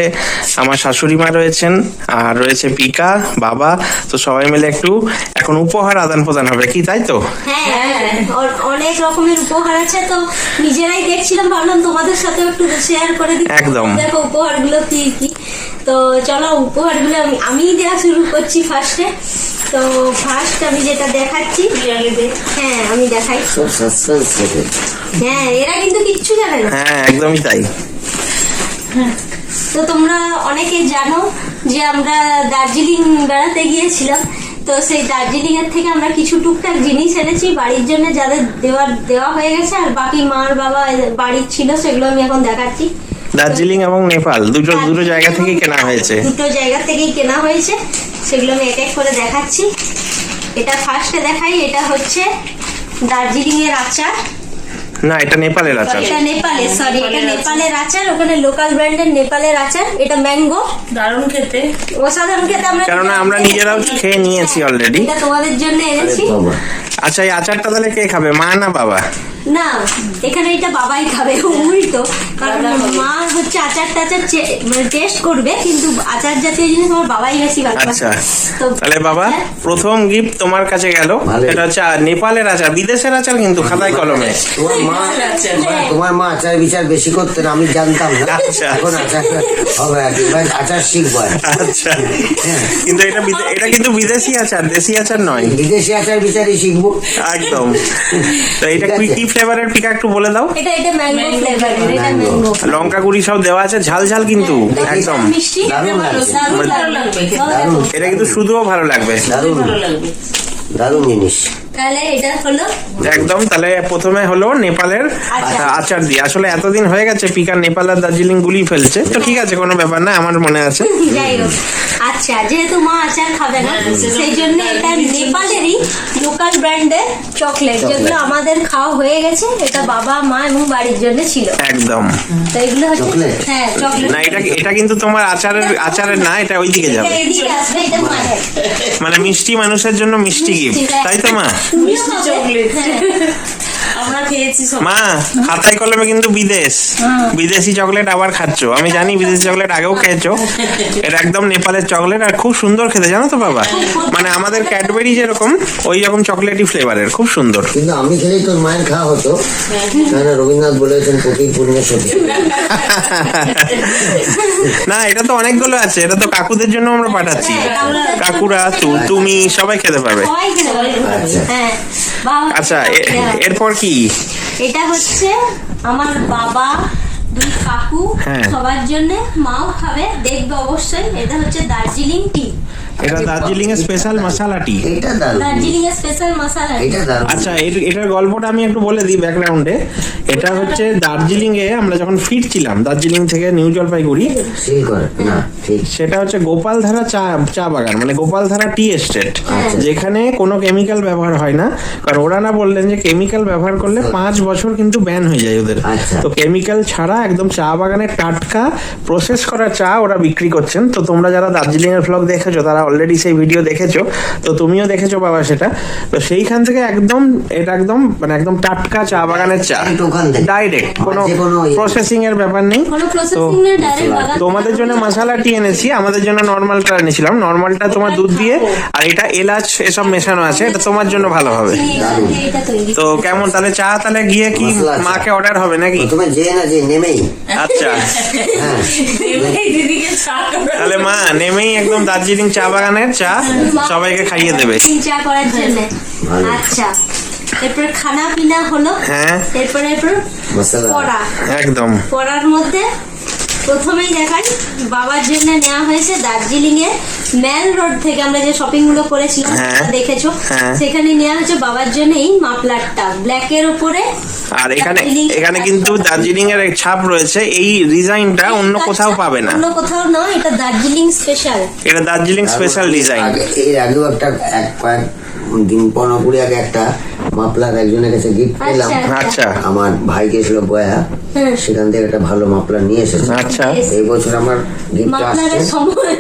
আমার শাশুড়ি মা রয়েছেন, আর রয়েছে পিকা, বাবা। তো সবাই মিলে একটু এখন উপহার আদান প্রদান হবে কি, তাই তো? হ্যাঁ, অনেক রকমের উপহার আছে। তো নিজেরাই দেখছিলাম, ভাবলাম তোমাদের সাথে একটু শেয়ার করে দিই। একদম। দেখো উপহারগুলো কি কি। তো চলো উপহারগুলো আমি দেওয়া শুরু করছি ফার্স্টে। তো ফার্স্ট আমি যেটা দেখাচ্ছি, হ্যাঁ আমি দেখাই। সব সাসপেন্স থেকে। হ্যাঁ, এরা কিন্তু কিচ্ছু জানে না। হ্যাঁ একদমই তাই। তো তোমরা অনেকে জানো যে আমরা দার্জিলিং বেড়াতে গিয়েছিলাম। তো সেই দার্জিলিং এর থেকে আমরা কিছু টুকটাক জিনিস এনেছি বাড়ির জন্য, যাদের দেওয়া হয়ে গেছে। আর বাকি মার বাবা বাড়ির ছিল, সেগুলো আমি এখন দেখাচ্ছি। দার্জিলিং এবং নেপাল দুটো জায়গা থেকেই কেনা হয়েছে। দুটো জায়গা থেকেই কেনা হয়েছে, সেগুলো আমি এক এক করে দেখাচ্ছি। এটা ফার্স্টে দেখাই, এটা হচ্ছে দার্জিলিং এর আচার। না, এটা নেপালের আচার। এটা নেপালের আচার, ওখানে লোকাল ব্র্যান্ডের নেপালের আচার। এটা ম্যাঙ্গো, দারুণ খেতে, অসাধারণ খেতে। কেননা আমরা নিজেরাও খেয়ে নিয়েছি অলরেডি। এটা তোমাদের জন্য এনেছি। বাবা, আচ্ছা, এই আচারটা তাহলে কে খাবে, মা না বাবা? না, এখানে এটা বাবাই খাবে, উল্টো। কারণ মা হচ্ছে আচার টাচার মানে টেস্ট করবে, কিন্তু আচার জাতীয় জিনিস আমার বাবাই বেশি ভালোবাসে। আচ্ছা, তো তাহলে বাবা প্রথম গিফট তোমার কাছে গেল। ভালোই। এটা হচ্ছে নেপালের আচার, বিদেশের আচার কিন্তু খাতায় কলমে। তোমার মা আচার বিচার বেশি করতেন, আমি জানতাম না। আচ্ছা। এখন আচার হবে আর কি, ভাই আচার শিখবো আর কি। আচ্ছা, কিন্তু এটা কিন্তু বিদেশি আচার, দেশি আচার নয়। বিদেশি আচার বিচারই শিখবো একদম। তো এটা ঠিক আছে। কি ফ্লেভারের পিকা একটু বলে দাও। এটা ম্যাঙ্গো ফ্লেভার, এটা ম্যাঙ্গো। লঙ্কা গুঁড়ি সব দেওয়া আছে, ঝাল ঝাল কিন্তু একদম। মিষ্টি, দারুণ লাগছে। দারুণ লাগবে। দারুণ, এটা কিন্তু শুধুও ভালো লাগবে। দারুণ ভালো লাগবে। দারুণ জিনিস। তাহলে এটা হলো একদম। তাহলে প্রথমে হলো নেপালের আচার দিয়ে। আসলে এতদিন হয়ে গেছে পিকার নেপাল আর দার্জিলিং গুলি ফেলছে, তো ঠিক আছে, কোনো ব্যাপার না, আমার মনে আছে। যাই হোক, আচ্ছা যেহেতু মা আচার খাবে না সেই জন্য এটা নেপালেরই লোকাল ব্র্যান্ডের চকলেট, যেগুলো আমাদের খাওয়া হয়ে গেছে। এটা বাবা মা এবং বাড়ির জন্য ছিল একদম। তো এগুলো হচ্ছে চকলেট? হ্যাঁ চকলেট। না, এটা কিন্তু তোমার আচারের না, এটা ওইদিকে যাবে। এদিকে আসবে, এটা মায়ের। মানে মিষ্টি মানুষের জন্য মিষ্টি গিফট, তাই তো মা? তুমিও খাবে? চকলেট হ্যাঁ। আমরা খেয়েছি সব। মা খাতায় কলমে কিন্তু বিদেশি চকলেট আবার খাচ্ছ। আমি জানি বিদেশি চকলেট আগেও খেয়েছো, এটা একদম নেপালের চকলেট আর খুব সুন্দর খেতে, জানো তো বাবা? মানে আমাদের ক্যাডবেরি যেরকম ওই রকম চকলেটই ফ্লেভারের, খুব সুন্দর। কিন্তু আমি খেলেই তোর মায়ের খাওয়া হতো, কেন রবীন্দ্রনাথ বলেছেন প্রতি পুণ্যের সত্যি। না, এটা তো অনেকগুলো আছে, এটা তো কাকুদের জন্য আমরা পাঠাচ্ছি। কাকুরা তুমি সবাই খেতে পাবে। সবাই খেতে পারে। হ্যাঁ বাবা। আচ্ছা, এরপর কি? এটা হচ্ছে আমার বাবা, দুই কাকু, হ্যাঁ। সবার জন্য, মাও খাবে, দেখবে অবশ্যই। এটা হচ্ছে দার্জিলিং টি, এটা দার্জিলিং এর স্পেশাল মশালা টি। এটা দারুণ, দার্জিলিং এর স্পেশাল মশলা। এটা দারুণ। আচ্ছা, এটার গল্পটা আমি একটু বলে দিই ব্যাকগ্রাউন্ডে। এটা হচ্ছে দার্জিলিং এ আমরা যখন ফিরছিলাম দার্জিলিং থেকে নিউ জলপাইগুড়ি, সিল করে না, ঠিক। সেটা হচ্ছে গোপালধারা চা বাগান, মানে গোপালধারা টি এস্টেট, যেখানে কোনো কেমিক্যাল ব্যবহার হয় না। কারণ ওরা না বললেন যে কেমিক্যাল ব্যবহার করলে 5 বছর কিন্তু ব্যান হয়ে যায় ওদের। আচ্ছা। তো কেমিক্যাল ছাড়া একদম চা বাগানের টাটকা প্রসেস করা চা ওরা বিক্রি করছেন। তো তোমরা যারা দার্জিলিং এর ব্লগ দেখেছো তারা অলরেডি সেই ভিডিও দেখেছো, তো তুমিও দেখেছো বাবা সেটা। তো সেইখান থেকে এটা একদম টাটকা চা বাগানের চা, Direct ওখান থেকে। ডাইরেক্ট, কোনো যে কোনো প্রসেসিং এর ব্যাপার নেই। কোনো তো প্রসেসিং না, ডাইরেক্ট বাগান। তোমাদের জন্য মশলা টি এনেছি, আমাদের জন্য নর্মালটা এনেছিলাম। নর্মালটা তোমার দুধ দিয়ে, আর এটা এলাচ এসব মেশানো আছে, এটা তোমার জন্য ভালো হবে। এটা তৈরি। তো কেমন তাহলে চা, তাহলে গিয়ে কি মশলা চা। মাকে অর্ডার হবে নাকি? প্রথমে যে নেমেই, আচ্ছা, হ্যাঁ, এই দিদিকে চা করে তাহলে মা নেমেই একদম দার্জিলিং চা বাগানের চা সবাইকে খাইয়ে দেবে। চা করার জন্য। আচ্ছা, এরপর খানা পিনা হলো। হ্যাঁ, এরপর মশলা। পড়া। একদম। পড়ার মধ্যে প্রথমেই দেখাই, বাবার জন্য নেওয়া হয়েছে দার্জিলিং এ ম্যাল রোড থেকে আমরা যে শপিং গুলো করেছিলাম, হ্যাঁ। তোমরা দেখেছো, হ্যাঁ। সেখানে নেওয়া হয়েছে বাবার জন্য এই মাফলারটা ব্ল্যাকের উপরে। আর এখানে কিন্তু দার্জিলিং এর এক ছাপ রয়েছে, এই ডিজাইনটা অন্য কোথাও পাবে না। অন্য কোথাও নয়, এটা দার্জিলিং স্পেশাল। এটা দার্জিলিং স্পেশাল ডিজাইন। এর আগেও কয়েক দিন 15-20 আগে একটা মাফলার একজনের কাছে গিফট পেলাম। আচ্ছা। আমার ভাই গেছিল গয়া, হুম। সেখান থেকে একটা ভালো মাফলার নিয়ে এসেছে। আচ্ছা, এই বছর আমার গিফট আসছে, মাফলারের সময়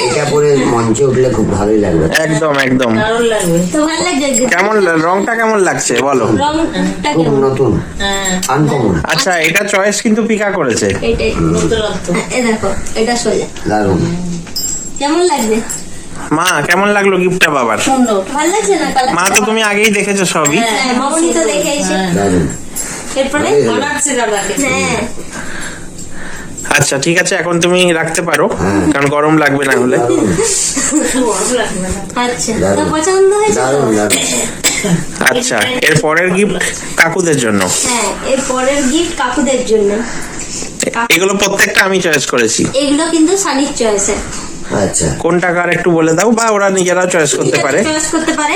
এটা পরে মঞ্চে উঠলে খুব ভালোই লাগবে। একদম। দারুণ লাগবে। তো ভালো লাগছে। কেমন রংটা কেমন লাগছে বলো? রংটা খুব কেমন? নতুন, হ্যাঁ, আনকমন, আচ্ছা, এটা চয়েস কিন্তু পিকা করেছে। এইটাই। নতুনত্ব। এ দেখো, এটা সোজা। দারুণ। কেমন লাগবে? মা কেমন লাগলো গিফটটা বাবার? সুন্দর। ভালো লাগছে না কালার? মা তো তুমি আগেই দেখেছো সবই। হ্যাঁ, মামনি তো দেখেছে। দারুণ। এরপরে বানাচ্ছে দাদাকে। হ্যাঁ, আচ্ছা, ঠিক আছে, এখন তুমি রাখতে পারো, হ্যাঁ। কারণ গরম লাগবে না হলে। দারুণ, বরফ লাগবে না। আচ্ছা, তো দারুণ। পছন্দ হয়েছে তো? দারুণ, দারুণ। আচ্ছা, এর পরের গিফট কাকুদের জন্য। হ্যাঁ, এর পরের গিফট কাকুদের জন্য। এগুলো প্রত্যেকটা আমি চয়েস করেছি। এগুলো কিন্তু সানির চয়েসে। আচ্ছা, কোনটা কার একটু বলে দাও, বা ওরা নিজেরাও চয়েস করতে পারে। চয়েস করতে পারে।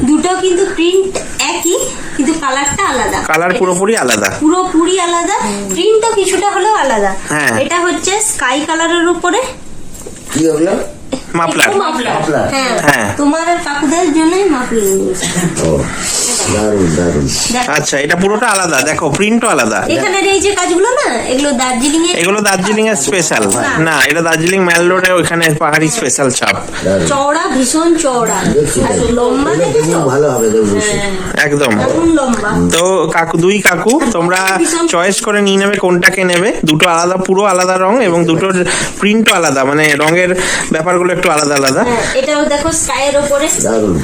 দুটো কিন্তু প্রিন্ট একই, কিন্তু কালারটা আলাদা। কালার পুরোপুরি আলাদা। পুরোপুরি আলাদা, প্রিন্টও কিছুটা হলেও আলাদা। হ্যাঁ। এটা হচ্ছে স্কাই কালারের উপরে কি হলো? মাফলার। একটু মাফলার। মাফলার। হ্যাঁ, হ্যাঁ। তোমার আর কাকুদের জন্যই মাফলার নিয়েছি। ও, দারুণ, দারুণ। দেখো, আচ্ছা, এটা পুরোটা আলাদা, দেখো প্রিন্টও আলাদা। এখানের এই যে কাজগুলো না, এগুলো দার্জিলিং এ এগুলো দার্জিলিং এর স্পেশাল না, এটা দার্জিলিং ম্যাল রোডে ওইখানে পাহাড়ি স্পেশাল ছাপ। দারুণ। চওড়া, ভীষণ চওড়া, দেখছি, আর লম্বা এগুলো দেখেছো? খুব ভালো হবে দেখবো। একদম। দারুণ লম্বা। তো দুই কাকু তোমরা চয়েস করে নিয়ে নেবে কোনটাকে নেবে। দুটো আলাদা, পুরো আলাদা রং, এবং দুটোর প্রিন্টও আলাদা, মানে রঙের ব্যাপারগুলো একটু আলাদা আলাদা। হ্যাঁ, এটাও দেখো স্কাইয়ের উপরে। দারুণ।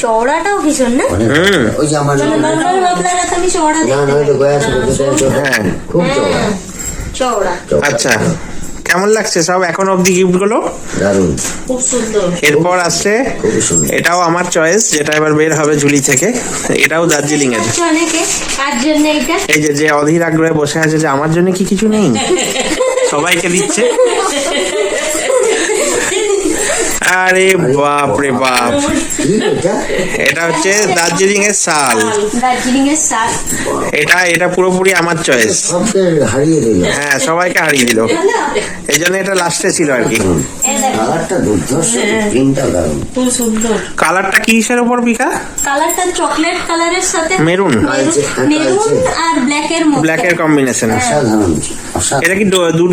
চওড়াটাও ভীষণ না? অনেক। ওই যে আমার নর্মাল মাফলার এত আমি চওড়া না, দেখতে ওই তো গয়া ছিল, হ্যাঁ। খুব চওড়া। হ্যাঁ, চওড়া। চওড়া। আচ্ছা, কেমন লাগছে সব এখন অব্দি গিফট গুলো? দারুণ, খুব সুন্দর। এরপর আসছে, খুবই সুন্দর। এটাও আমার চয়েস, যেটা এবার বের হবে ঝুলি থেকে। এটাও দার্জিলিং এর। আচ্ছা, অনেকে কার জন্য এটা? এই যে অধীর আগ্রহে বসে আছে যে আমার জন্য কি কিছু নেই, সবাইকে দিচ্ছে। আরে বাপ রে বাপ, কি এটা? এটা হচ্ছে দার্জিলিং এর শাল। দার্জিলিং এর শাল। এটা পুরোপুরি আমার চয়েস। সবকে হারিয়ে দিল। হ্যাঁ, সবাইকে হারিয়ে দিল, এই জন্য এটা লাস্টে ছিল আর কি। এই দেখো, কালারটা দুর্ধর্ষ, প্রিন্টটা দারুণ। খুব সুন্দর। কালারটা কিসের উপর পিকা? কালারটা চকলেট কালারের সাথে মেরুন, মেরুন আর ব্ল্যাকের মধ্যে। ব্ল্যাকের কম্বিনেশন। অসাধারণ, অসাধারণ। এটা কি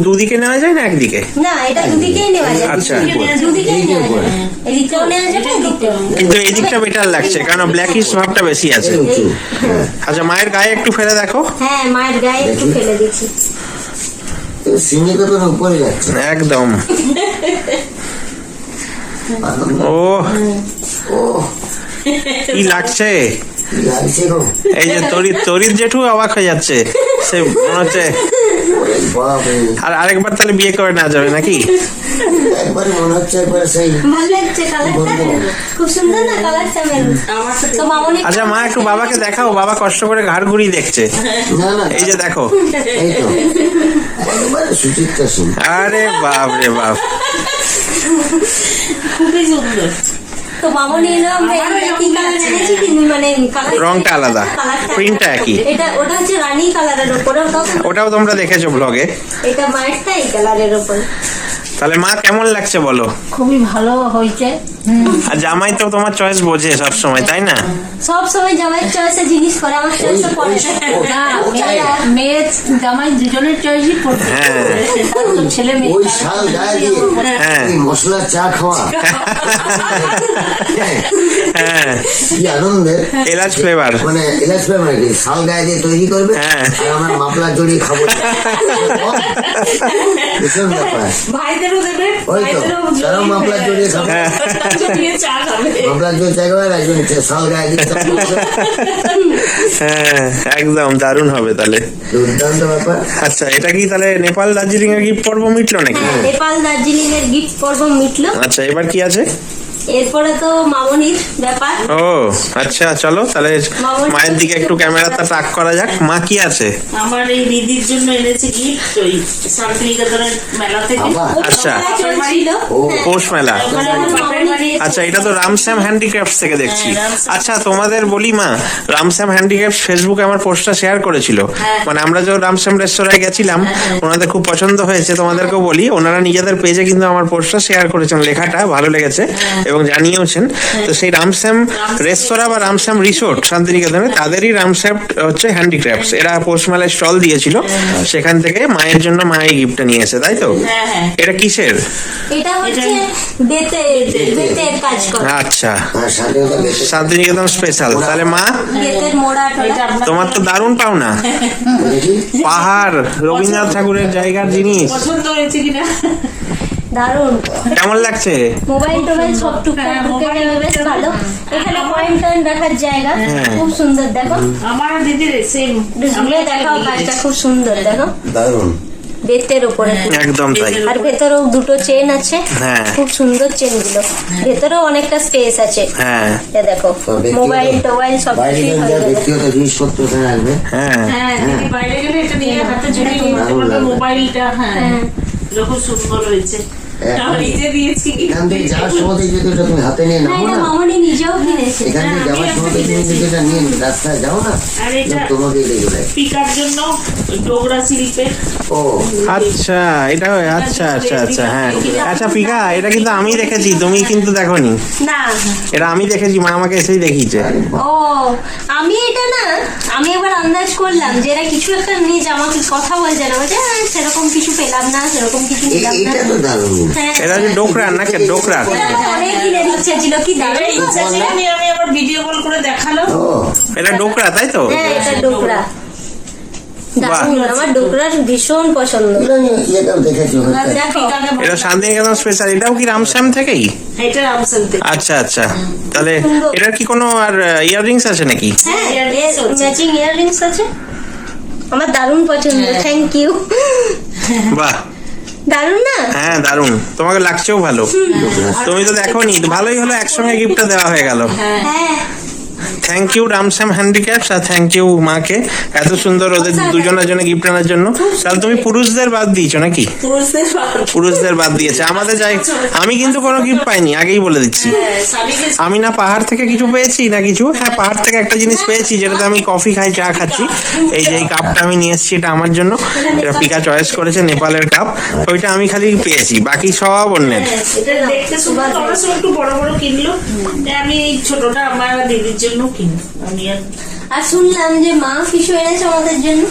দুদিকে নেওয়া যায় না একদিকে? না, এটা দুদিকেই নেওয়া যায়। আচ্ছা। দুদিকেই নেওয়া যায়, এদিকেও নেওয়া যাবে এদিকেও। কিন্তু এই দিকটা বেটার লাগছে, কারণ ব্ল্যাকিশ ভাবটা বেশি আছে। উঁচু। হ্যাঁ। আচ্ছা, মায়ের গায়ে একটু ফেলে দেখো। হ্যাঁ, মায়ের গায়ে একটু ফেলে দিচ্ছি। সিঙ্গিকতন উপরে যাচ্ছে। একদম। ও ও, কি লাগছে, লাগছে গো। এই যে তরিত জেঠু অবাক হয়ে যাচ্ছে, সে মনে হচ্ছে। ওরে বাপরে, আর আরেকবার তাহলে বিয়ে করে না যাবে নাকি? একবারে মনে হচ্ছে একবারে সেই ভালো লাগছে কালারটা, খুব সুন্দর না কালারটা মেরুন। তো মামনি, আচ্ছা মা, একটু বাবাকে দেখাও, বাবা কষ্ট করে ঘাড় ঘুরিয়ে দেখছে। না না, এই যে দেখো, এই তো একবারে সুচিত্রা সিং। আরে বাপ রে বাপ। খুবই সুন্দর। তো মামনি এলো, আমরা একই কালার এনেছি কিন্তু মানে কালার রংটা আলাদা, প্রিন্টটা একই। ওটা হচ্ছে রানী কালারের উপরে, ওটাও তোমরা দেখেছো ব্লগে। এটা মায়েরটা এই কালারের উপরে। তাহলে মা কেমন লাগছে বলো? খুবই ভালো হয়েছে। আর জামাই তো তোমার চয়েস বোঝে সব সময়, তাই না? সব সময় জামাইয়ের চয়েসে জিনিস করে, আমার চয়েসে পড়ে না। না, মেয়ে জামাই দুজনের চয়েসই পড়বে। হ্যাঁ। তো ছেলে মেয়ে ওই শাল গায়ে দিয়ে হ্যাঁ। এই মশলার চা খাওয়া, হ্যাঁ, কি আনন্দের। এলাচ ফ্লেভার। মানে এলাচ মানে কি, শাল গায়ে দিয়ে তৈরি করবে হ্যাঁ। আর আমরা মাপলার জড়িয়ে খাবো। ভীষণ ব্যাপার। ভাইদেরও দেবে, ওই তো, তারাও মাপলার জড়িয়ে খাবে। জড়িয়ে চা খাবে। মাপলার জড়িয়ে চা খাবে, আর একজন শাল গায়ে দিয়ে চা খাবে। হ্যাঁ, একদম দারুণ হবে তাহলে। দুর্দান্ত ব্যাপার। আচ্ছা, এটা কি তাহলে নেপাল দার্জিলিং এর গিফট পর্ব মিটলো নাকি? নেপাল দার্জিলিং এর গিফট পর্ব মিটলো। আচ্ছা, এবার কি আছে? এরপরে তো মামনির ব্যাপার। ও আচ্ছা, চলো তাহলে মায়ের দিকে একটু ক্যামেরাটা টাক করা যাক। মা কি আছে? আমার এই দিদির জন্য এনেছে গিফট, ওই শান্তিনিকেতনের মেলা থেকে। আবার? আচ্ছা। চলছিল। ও, পৌষ মেলা। ওখানে আমার বাপের বাড়ি। আচ্ছা, এটা তো রামশ্যাম হ্যান্ডিক্রাফটস থেকে দেখছি। হ্যাঁ, রামশ্যাম। আচ্ছা, তোমাদের বলি মা, রামশ্যাম হ্যান্ডিক্রাফটস ফেসবুকে আমার পোস্টটা শেয়ার করেছিল। হ্যাঁ। মানে আমরা যখন রামশ্যাম রেস্তোরাঁয় গেছিলাম, ওনাদের খুব পছন্দ হয়েছে। তোমাদেরকেও বলি, ওনারা নিজেদের পেজে কিন্তু আমার পোস্টটা শেয়ার করেছেন, লেখাটা ভালো লেগেছে এবং জানিয়েওছেন। তো সেই রামশ্যাম রেস্তোরাঁ বা রামশ্যাম রিসোর্ট শান্তিনিকেতনে, তাদেরই রামশ্যাম হচ্ছে হ্যান্ডিক্রাফটস। এরা পৌষ মেলায় স্টল দিয়েছিল, সেখান থেকে মায়ের জন্য মায়ের গিফটটা নিয়েছে, তাই তো? হ্যাঁ, হ্যাঁ। এটা কিসের? এটা হচ্ছে বেতের কাজ করে, আচ্ছা, আর স্বাধীনতা বেশি। শান্তিনিকেতন স্পেশাল। তাহলে মা, বেতের মোড়া এটা আপনার তোমার তো দারুণ পাওনা। দেখি, পাহাড়, রবীন্দ্রনাথ ঠাকুরের জায়গার জিনিস। পছন্দ হয়েছে কিনা? দারুণ। কেমন লাগছে? মোবাইল টোবাইল সব টুকটাক ঢুকে যাবে, বেশ ভালো। এখানে পয়েন্ট টয়েন্ট রাখার জায়গা, খুব সুন্দর। দেখো, আমার দিদির সেম। ঝুলে দেখাও, কাজটা খুব সুন্দর। দেখো, দারুণ। বেতের উপরে একদম তাই। আর ভেতরেও দুটো চেন আছে, হ্যাঁ। খুব সুন্দর চেন গুলো। ভেতরেও অনেকটা স্পেস আছে। হ্যাঁ, এ দেখো, মোবাইল টোবাইল সব বাইরে কিছুই গেলে হয়ে যা যাবে। ব্যক্তিগত জিনিসপত্র এখানে রাখবে। হ্যাঁ, হ্যাঁ, দিদি বাইরে গেলে এটা নিয়ে হাতে ঝুলিয়ে নিয়ে যেতে পারবে, মোবাইলটা। হ্যাঁ, যখন সুন্দর হয়েছে। আমার নিজে দিয়েছি। এখান থেকে যাওয়ার সময় যদি এটা তুমি হাতে নিয়ে না, নাও এটা না, মামনি নিজেও কিনেছে। এখান থেকে যাওয়ার সময় তুমি যদি এটা নিয়ে রাস্তায় যাও না, আর এটা তোমাকে দেখবে। পিকার জন্য ডোগরা শিল্পের। ও, আচ্ছা, এটা আচ্ছা আচ্ছা আচ্ছা, হ্যাঁ। আচ্ছা পিকা, এটা কিন্তু আমি দেখেছি, তুমি কিন্তু দেখোনি। না, এটা আমি দেখেছি, মা আমাকে এসেই দেখিয়েছে। ও, আমি এটা না, আমি এবার আন্দাজ করলাম যে এরা কিছু একটা নিয়ে আমাকে কথা বলছে না, বলছে সেরকম কিছু পেলাম না, সেরকম কিছু নিলাম না। এটা তো দারুণ। হ্যাঁ, এটা হচ্ছে ডোকরার নাকি? ডোকরার। এটা আমার অনেক দিনের ইচ্ছা ছিল, কি দারুণ। এটাই ইচ্ছা ছিল, আমি আবার ভিডিও কল করে দেখালো। ও, এটা ডোকরা, তাই তো? হ্যাঁ, এটা ডোকরা। দারুণ, আমার ডোকরার ভীষণ পছন্দ। এটাও দেখেছি হয়তো। দেখো, এটা শান্তিনিকেতন স্পেশাল। এটাও কি রামশ্যাম থেকেই? এটা রামসেন থেকে। আচ্ছা আচ্ছা, তাহলে এটার কি কোনো আর ইয়াররিংস আছে নাকি? হ্যাঁ, Earrings আছে। ম্যাচিং ইয়াররিংস আছে। আমার দারুণ পছন্দ, থ্যাংক ইউ। বাহ, দারুণ না? হ্যাঁ দারুণ, তোমাকে লাগছেও ভালো। তুমি তো দেখোনি, ভালোই হলো, একসঙ্গে গিফটটা দেওয়া হয়ে গেল। হ্যাঁ, থ্যাংক ইউ রামশ্যাম হ্যান্ডিক্যাপস আর থ্যাংক ইউ মাকে এত সুন্দর ওদের দুজনের জন্য গিফট আনার জন্য। তাহলে তুমি পুরুষদের বাদ দিয়েছো নাকি? পুরুষদের পুরুষদের বাদ দিয়েছে, আমাদের যাই। আমি কিন্তু কোনো গিফট পাইনি, আগেই বলে দিচ্ছি। স্বামীকে আমি না পাহাড় থেকে কিছু পেয়েছি না কিছু। হ্যাঁ, পাহাড় থেকে একটা জিনিস পেয়েছি যেটাতে আমি কফি খাই, চা খাচ্ছি। এই যে এই কাপটা আমি নিয়ে এসেছি, এটা আমার জন্য। এটা পিকা চয়েস করেছে, নেপালের কাপ। ওইটা আমি খালি পেয়েছি, বাকি সব অন্যের। এটা দেখতে সুন্দর, তোমরা সব একটু বড় বড় কিনলো, আমি এই ছোটটা আমার দিদির জন্য কিনবো। আমি আর শুনলাম যে মা কিছু এনেছে আমাদের জন্য।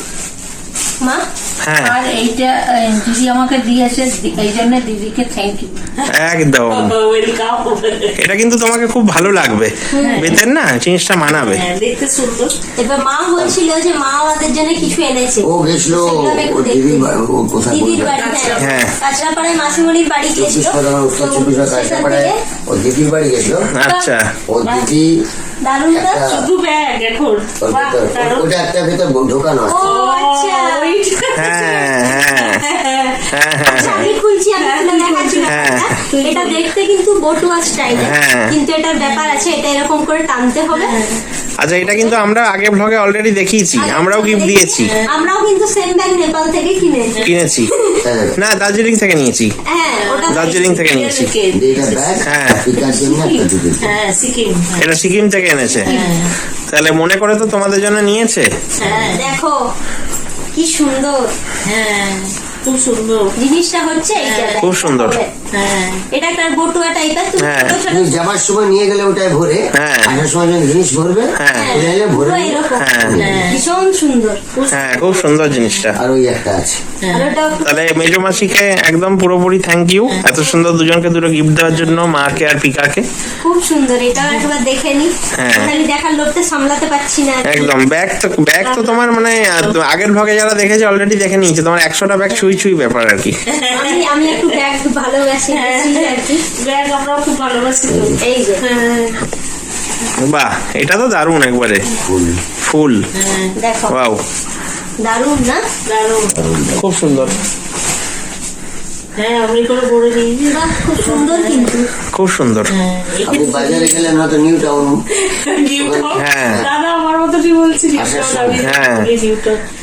মা হ্যাঁ আর এইটা দিদি আমাকে দিয়েছে, এই জন্য দিদিকে থ্যাংক ইউ। একদম। ওয়েলকাম। এটা কিন্তু তোমাকে খুব ভালো লাগবে, বেতের না, জিনিসটা মানাবে। হ্যাঁ, দেখতে সুন্দর। এবার মা বলছিল যে মা আমাদের জন্য কিছু এনেছে। ও গেছিল সেগুলো আমি একটু ওর দেখতে। দিদির বাড়ি, ও কোথায় দিদির বলবে? বাড়ি, হ্যাঁ। হ্যাঁ, কাঁচরাপাড়ায় মাসিমণির বাড়ি গিয়েছিল। 24 প্রধান উত্তর 24 সেখান কাঁচরাপাড়ায় থেকে ওর দিদির বাড়ি গেছিল। আচ্ছা, ও দিদি দারুণ তো। একটা শুধু ব্যাগ এখন। ওর বাহ, ভিতর, দারুণ। ওটা একটা ভিতর ঢোকানো ও আছে। আচ্ছা, ওইটা। হ্যাঁ হ্যাঁ হ্যাঁ হ্যাঁ আচ্ছা, আমি খুলছি, আমি খুলে দেখাচ্ছি ব্যাপারটা। এটা দেখতে কিন্তু বটুয়া স্টাইলে, হ্যাঁ। কিন্তু এটার ব্যাপার আছে, এটা এরকম করে টানতে হবে। আচ্ছা, এটা কিন্তু আমরা আগে ব্লগে অলরেডি দেখিয়েছি, আমরাও গিফট দিয়েছি, আমরাও কিন্তু সেম ব্যাগ নেপাল থেকে কিনেছি। হ্যাঁ, না, দার্জিলিং থেকে নিয়েছি, হ্যাঁ, ওটা দার্জিলিং থেকে নিয়েছি। এইটা ব্যাগ হ্যাঁ। পিকার জন্য একটা দিদি। হ্যাঁ, সিকিম। হ্যাঁ। এটা সিকিম থেকে এনেছে। তাহলে মনে করে তো তোমাদের জন্য নিয়েছে। হ্যাঁ, দেখো কি সুন্দর হ্যাঁ, খুব সুন্দর। জিনিসটা হচ্ছে এইটা। খুব সুন্দর। হ্যাঁ, এটা একটা বটুয়া টাইপের, তুমি হ্যাঁ। ছোট ছোট তুমি যাবার সময় নিয়ে গেলে ওটাই ভরে, হ্যাঁ। আসার সময় যখন জিনিস ভরবে হ্যাঁ। ওটা এলে ভরে পুরো নিয়ে- এরকম। হ্যাঁ। ভীষণ সুন্দর। হ্যাঁ, খুব সুন্দর জিনিসটা। আর ওই একটা আছে। আর ওটা তাহলে মেজো মাসিকে একদম পুরোপুরি থ্যাংক ইউ এত সুন্দর দুজনকে দুটো গিফট দেওয়ার জন্য, মাকে আর পিকাকে। খুব সুন্দর, এটা একবার দেখে নি। হ্যাঁ। খালি দেখার লোকটা সামলাতে পারছি না। একদম। ব্যাগ তো তোমার মানে আগের ব্লগে যারা দেখেছে অলরেডি দেখে নিয়েছে, তোমার 100টা ব্যাগ ছুঁই ছুঁই ব্যাপার আর কি। আমি একটু ব্যাগ ভালোবাসি বেশি আর কি। ব্যাগ আমরাও খুব ভালোবাসি তো। এই যে বাহ, এটা তো দারুণ একবারে। ফুল। দেখো, ওয়াও, দারুণ না? দারুণ। খুব সুন্দর, হ্যাঁ, আমি করে বলে নিই। বাহ, খুব সুন্দর কিন্তু। খুব সুন্দর। আপনি বাজারে গেলেন হয়তো নিউ টাউন, হ্যাঁ। দাদা আমার মতনই বলছি। হ্যাঁ।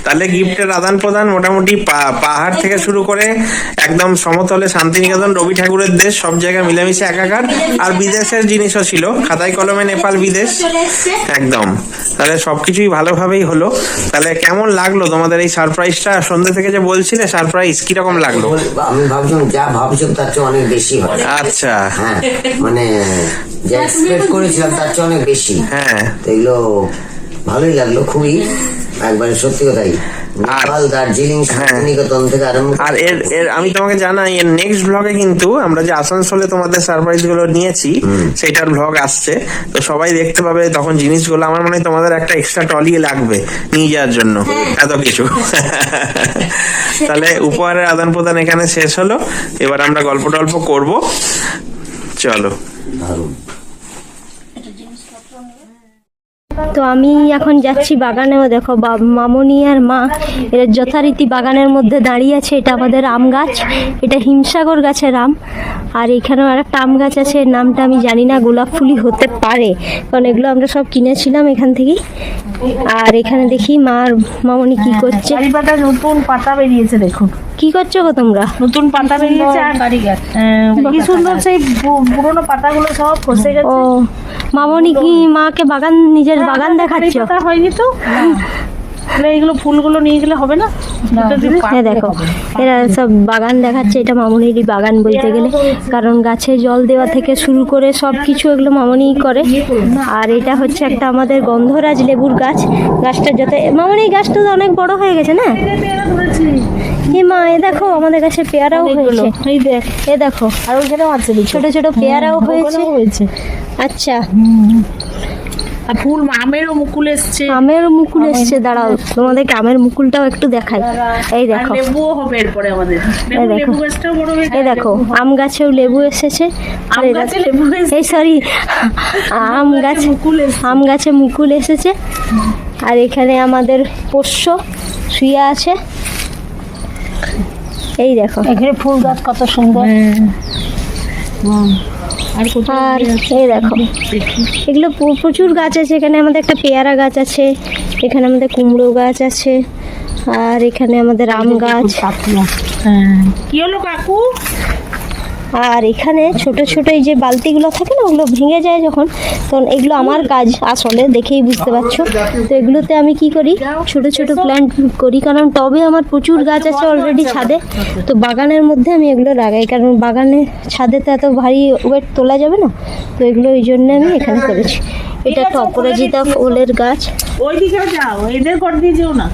তাহলে গিফটের আদান প্রদান মোটামুটি পাহাড় থেকে শুরু করে একদম সমতলে শান্তিনিকেতন, রবি ঠাকুরের দেশ, সব জায়গায় মিলেমিশে একাকার। আর বিদেশের জিনিসও ছিল, খাতায় কলমে নেপাল বিদেশ, চলে এসছে। একদম। তাহলে সবকিছুই ভালোভাবেই হলো। তাহলে কেমন লাগলো তোমাদের এই সারপ্রাইজটা? সন্ধ্যে থেকে যে বলছিলে সারপ্রাইজ, কিরকম লাগলো? আমি ভাবছিলাম যা ভাবছিলাম তার চেয়ে অনেক বেশি হয়। আচ্ছা, হ্যাঁ, মানে যা এক্সপেক্ট করেছিলাম তার চেয়ে অনেক বেশি। হ্যাঁ। তো এগুলো ভালোই লাগলো খুবই, একবারে সত্যি কথাই। নেপাল, দার্জিলিং, শান্তিনিকেতন থেকে আরম্ভ আর এর আমি তোমাকে জানাই, এর নেক্সট ব্লগে কিন্তু আমরা যে আসানসোলে তোমাদের সারপ্রাইজ গুলো নিয়েছি সেটার ব্লগ আসছে, তো সবাই দেখতে পাবে তখন জিনিসগুলো। আমার মনে হয় তোমাদের একটা এক্সট্রা ট্রলি লাগবে নিয়ে যাওয়ার জন্য, এত কিছু। তাহলে উপহারের আদান প্রদান এখানে শেষ হলো, এবার আমরা গল্প টল্প করবো, চলো। দারুণ। তো আমি এখন যাচ্ছি বাগানেও। দেখো মামনি আর মা এরা যথারীতি বাগানের মধ্যে দাঁড়িয়ে আছে। এটা আমাদের আম গাছ, এটা হিমসাগর গাছের আম। আর এখানেও আর একটা আম গাছ আছে, এর নামটা আমি জানি না, গোলাপ ফুলই হতে পারে, কারণ এগুলো আমরা সব কিনেছিলাম এখান থেকেই। আর এখানে দেখি মা আর মামনি কি করছে। চারি পাতা নতুন পাতা বেরিয়েছে, দেখুন কি করছো গো তোমরা? নতুন পাতা বেরিয়েছে। আর কি সুন্দর সেই পুরোনো পাতাগুলো সব খসে গেছে। ও, মামনি কি মাকে বাগান, নিজের বাগান দেখাচ্ছ? পাতা হয়নি তো, তাহলে এইগুলো ফুলগুলো নিয়ে গেলে হবে না? হ্যাঁ দেখো, এরা সব বাগান দেখাচ্ছে। এটা মামনিরই বাগান বলতে গেলে, কারণ গাছে জল দেওয়া থেকে শুরু করে সব কিছু এগুলো মামনিই করে। আর এটা হচ্ছে একটা আমাদের গন্ধরাজ লেবুর গাছ। গাছটা যত মামনি, এই গাছটা তো অনেক বড় হয়ে গেছে না? এ মা, এ দেখো আমাদের কাছে পেয়ারাও হয়েছে। এই দেখ, এ দেখো, আর ওইখানেও আছে ছোট ছোট পেয়ারাও হয়েছে। আচ্ছা, আর ফুল আমেরও মুকুল এসছে। আমের মুকুল এসছে। দাঁড়াও, তোমাদেরকে আমের মুকুলটাও একটু দেখাই। এই আর দেখো, লেবুও হবে এরপরে আমাদের। এই দেখো, লেবু গাছটাও বড় হয়ে এই দেখো আম গাছেও লেবু এসেছে। আর আম এই গাছে দেখো- লেবু এসেছে। এই সরি, আম গাছে মুকুল এসেছে। আম গাছে মুকুল এসেছে। আর এখানে আমাদের পোষ্য শুয়ে আছে। এই দেখো, এখানে ফুল গাছ কত সুন্দর। আর কোথায় আর আছে? এই দেখো দেখি। এগুলো প্রচুর গাছ আছে। এখানে আমাদের একটা পেয়ারা গাছ আছে, এখানে আমাদের কুমড়ো গাছ আছে, আর এখানে আমাদের আম গাছ, হ্যাঁ। কি হলো কাকু? আর এখানে ছোট ছোট এই যে বালতিগুলো থাকে না, ওগুলো ভেঙে যায় যখন, তখন এগুলো আমার গাছ আসলে, দেখেই বুঝতে পারছো। তো এগুলোতে আমি কি করি, ছোট ছোট প্ল্যান্ট করি, কারণ টবে আমার প্রচুর গাছ আছে অলরেডি ছাদে। তো বাগানের মধ্যে আমি এগুলো লাগাই, কারণ বাগানে ছাদে তো এত ভারী ওয়েট তোলা যাবে না। তো এগুলো ওই জন্য আমি এখানে করেছি। এটা একটা অপরাজিতা ফুলের গাছ, ওই দিকে যাও, এদের ঘর দিয়ে যেও না,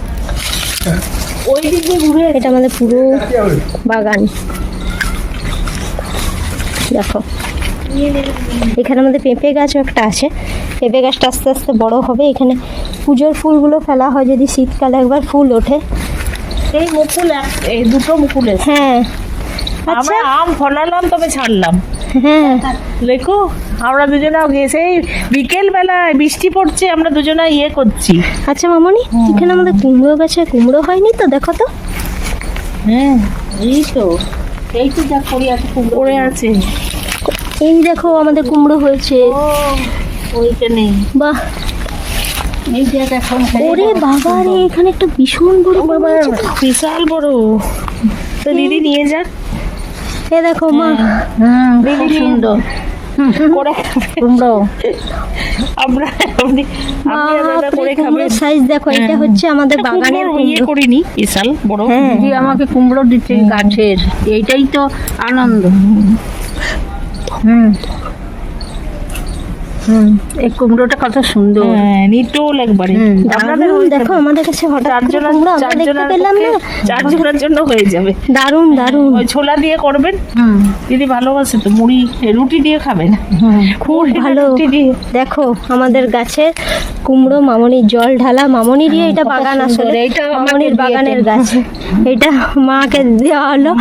ওই দিক দিয়ে ঘুরে। এটা আমাদের পুরো বাগান। দেখো এখানে আমাদের পেঁপে গাছও একটা আছে। পেঁপে গাছটা আস্তে আস্তে বড় হবে। এখানে পুজোর ফুলগুলো ফেলা হয় যদি শীতকালে একবার ফুল ওঠে। এই মুকুল এই দুটো মুকুল এসে হ্যাঁ আচ্ছা, আমরা আম ফলালাম, তবে ছাড়লাম। হ্যাঁ দেখো আমরা দুজনে সেই বিকেল বেলায় বৃষ্টি পড়ছে, আমরা দুজনে ইয়ে করছি। আচ্ছা মামনি, এখানে আমাদের কুমড়ো গাছে কুমড়ো হয়নি তো, দেখো তো। হ্যাঁ এই তো যা করি আছে পড়ে আছে। এই দেখো আমাদের কুমড়ো হয়েছে। ওইখানে বাহ, এই দেখ এখন ওরে বাবা রে, এখানে একটা ভীষণ বড় বাবা কুমড়ো হয়েছে তো। বিশাল বড়। তো দিদি নিয়ে যাক। এ দেখো মা, দিদি সুন্দর করে কুমড়ো আমরা আপনি দাদা করে খাবেন। সাইজ দেখো, এটা হচ্ছে আমাদের বাগানের ইয়ে কুমড়ো। করিনি বিশাল বড়। হ্যাঁ দিদি আমাকে কুমড়ো দিচ্ছে গাছের, এইটাই তো আনন্দ। এই কুমড়োটা কত সুন্দর। হ্যাঁ নিটোল একবারে। আপনাদের দারুণ, দেখো আমাদের কাছে হঠাৎ করে কুমড়ো আমরা দেখতে পেলাম না। চারজনের জন্য হয়ে যাবে। দারুণ দারুণ। ওই ছোলা দিয়ে করবেন, দিদি ভালোবাসে তো। মুড়ি রুটি দিয়ে খাবেন, খুব ভালো। রুটি দিয়ে। দেখো আমাদের গাছের কুমড়ো, মামনির জল ঢালা, মামনিরই এটা বাগান আসলে, এইটা আমাকে মামনির দিয়েছে। বাগানের গাছ। এটা মাকে দেওয়া হলো।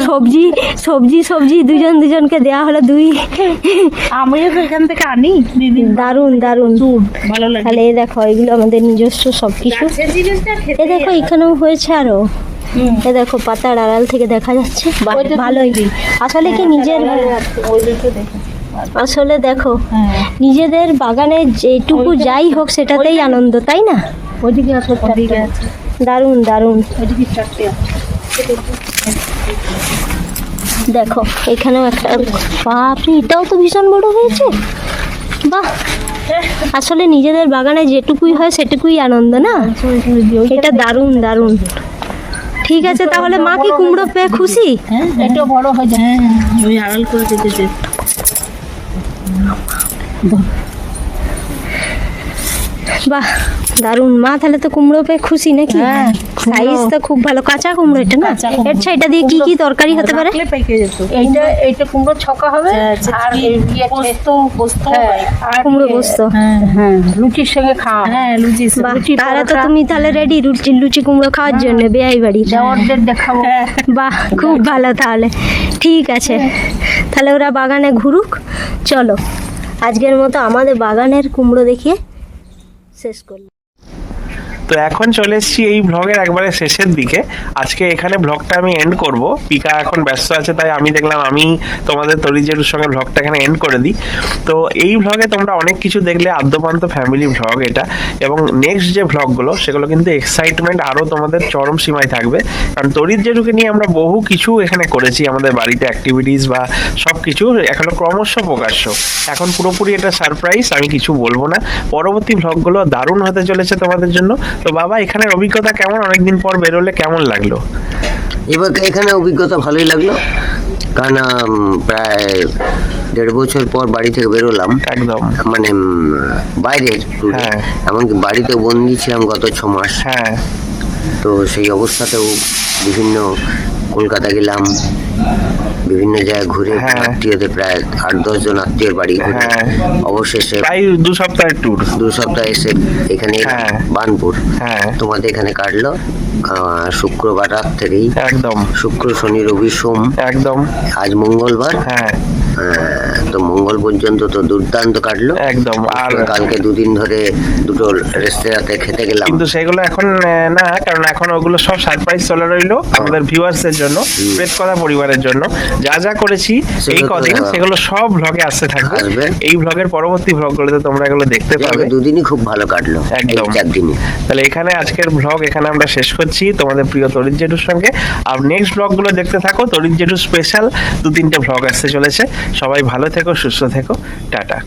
সবজি সবজি সবজি দুজনকে দেওয়া হলো, দুই। আমিও তো এখান থেকে আনি দিদি, দারুণ দারুণ। ভালো লাগে। তাহলে এই দেখো এগুলো আমাদের নিজস্ব সবকিছু। জিনিসটা এ দেখো এখানেও হয়েছে আরো। এ দেখো পাতার আড়াল থেকে দেখা যাচ্ছে। বাহ, ভালোই। আসলে কি নিজের, আসলে দেখো নিজেদের বাগানে যেটুকু যাই হোক সেটাতেই আনন্দ, তাই না? ওইদিকে আছে, ওদিকে আছে। দারুণ দারুণ। ওদিকে চারটে আছে। দেখো এখানেও একটা, বাপরে এটাও তো ভীষণ বড় হয়েছে। বাহ, আসলে নিজেদের বাগানে যেটুকুই হয় সেটুকুই আনন্দ, না? এটা দারুণ দারুণ। ঠিক আছে, তাহলে মা কি কুমড়ো পেয়ে খুশি? এটা বড় হয়ে যায়। হ্যাঁ ওই আড়াল করে দিতেছে। বাহ, দারুণ। মা তাহলে তো কুমড়ো পেয়ে খুশি নাকি? সাইজ তো খুব ভালো। কাঁচা কুমড়ো এটা না? কাঁচা কুমড়ো। আচ্ছা, এটা দিয়ে কি কি তরকারি হতে পারে? রাখলে পেকে যেত। এইটা কুমড়ো ছকা হবে। আর পোস্ত হ্যাঁ, আর কুমড়ো ইয়ে, পোস্ত। হ্যাঁ লুচির সঙ্গে খাওয়া। হ্যাঁ লুচি বাহ, লুচি, তাহলে তো পরোটা। তুমি তাহলে রেডি লুচি কুমড়ো খাওয়ার জন্য বেয়াই বাড়ি। দেওয়ারদের দেখাবো। বাহ, খুব ভালো। তাহলে ঠিক আছে, তাহলে ওরা বাগানে ঘুরুক। চলো আজকের মতো আমাদের বাগানের কুমড়ো দেখিয়ে শেষ করলাম। তো এখন চলে এসেছি এই ব্লগের একবারে শেষের দিকে। আজকে এখানে ব্লগটা আমি এন্ড করব। পিকা এখন ব্যস্ত আছে, তাই আমি দেখলাম আমি তোমাদের তরিজেরুর সঙ্গে ব্লগটা এখানে এন্ড করে দিই। তো এই ব্লগে তোমরা অনেক কিছু দেখলে, আদ্যপান্ত ফ্যামিলি ব্লগ এটা। এবং নেক্সট যে ব্লগগুলো সেগুলো কিন্তু এক্সাইটমেন্ট আরও তোমাদের চরম সীমায় থাকবে, কারণ তরিজেরুকে নিয়ে আমরা বহু কিছু এখানে করেছি আমাদের বাড়িতে, অ্যাক্টিভিটিস বা সব কিছু এখনো ক্রমশ প্রকাশ্য। এখন পুরোপুরি এটা সারপ্রাইজ, আমি কিছু বলবো না। পরবর্তী ব্লগগুলো দারুণ হতে চলেছে তোমাদের জন্য। তো বাবা, এখানের অভিজ্ঞতা কেমন? অনেকদিন পর বেরোলে কেমন লাগলো? এবার এখানে অভিজ্ঞতা ভালোই লাগলো, কারণ প্রায় 1.5 বছর পর বাড়ি থেকে বেরোলাম, একদম। মানে বাইরের tour এ। হ্যাঁ। এমনকি বাড়িতে বন্দি ছিলাম গত 6 মাস। হ্যাঁ তো সেই অবস্থাতেও বিভিন্ন কলকাতা গেলাম, বিভিন্ন জায়গায় ঘুরে, হ্যাঁ। আত্মীয়দের প্রায় 8-10 জন আত্মীয়ের বাড়ি ঘুরে হ্যাঁ। অবশেষে প্রায় 2 সপ্তাহের ট্যুর। 2 সপ্তাহ এসে এখানে হ্যাঁ। বানপুর হ্যাঁ তোমাদের এখানে কাটলো। শুক্রবার রাত থেকেই, একদম শুক্র শনি রবি সোম, একদম আজ মঙ্গলবার। হ্যাঁ তো মঙ্গল পর্যন্ত তো দুর্দান্ত কাটলো একদম। আর কালকে দুদিন ধরে দুটো রেস্তোরাঁতে খেতে গেলাম। কিন্তু সেগুলো এখন না, কারণ এখন ওগুলো সব সারপ্রাইজ চলে রইলো আমাদের ভিউয়ার্সদের জন্য, প্রেত কথা পরিবারের জন্য। যা যা করেছি এই কদিন সেগুলো সব ভ্লগে আসতে থাকবে। আসবে। এই ভ্লগের পরবর্তী ভ্লগগুলোতে তোমরা এগুলো দেখতে পাবে। দুদিনই খুব ভালো কাটলো, একদম। 4 দিনই। তাহলে এখানে আজকের ভ্লগ এখানে আমরা শেষ করছি তোমাদের প্রিয় তরিৎ জেঠুর সঙ্গে। আর নেক্সট ভ্লগগুলো দেখতে থাকো, তরিৎ জেঠু স্পেশাল 2-3টে ভ্লগ আসতে চলেছে। সবাই ভালো থেকো, সুস্থ থেকো, টাটা।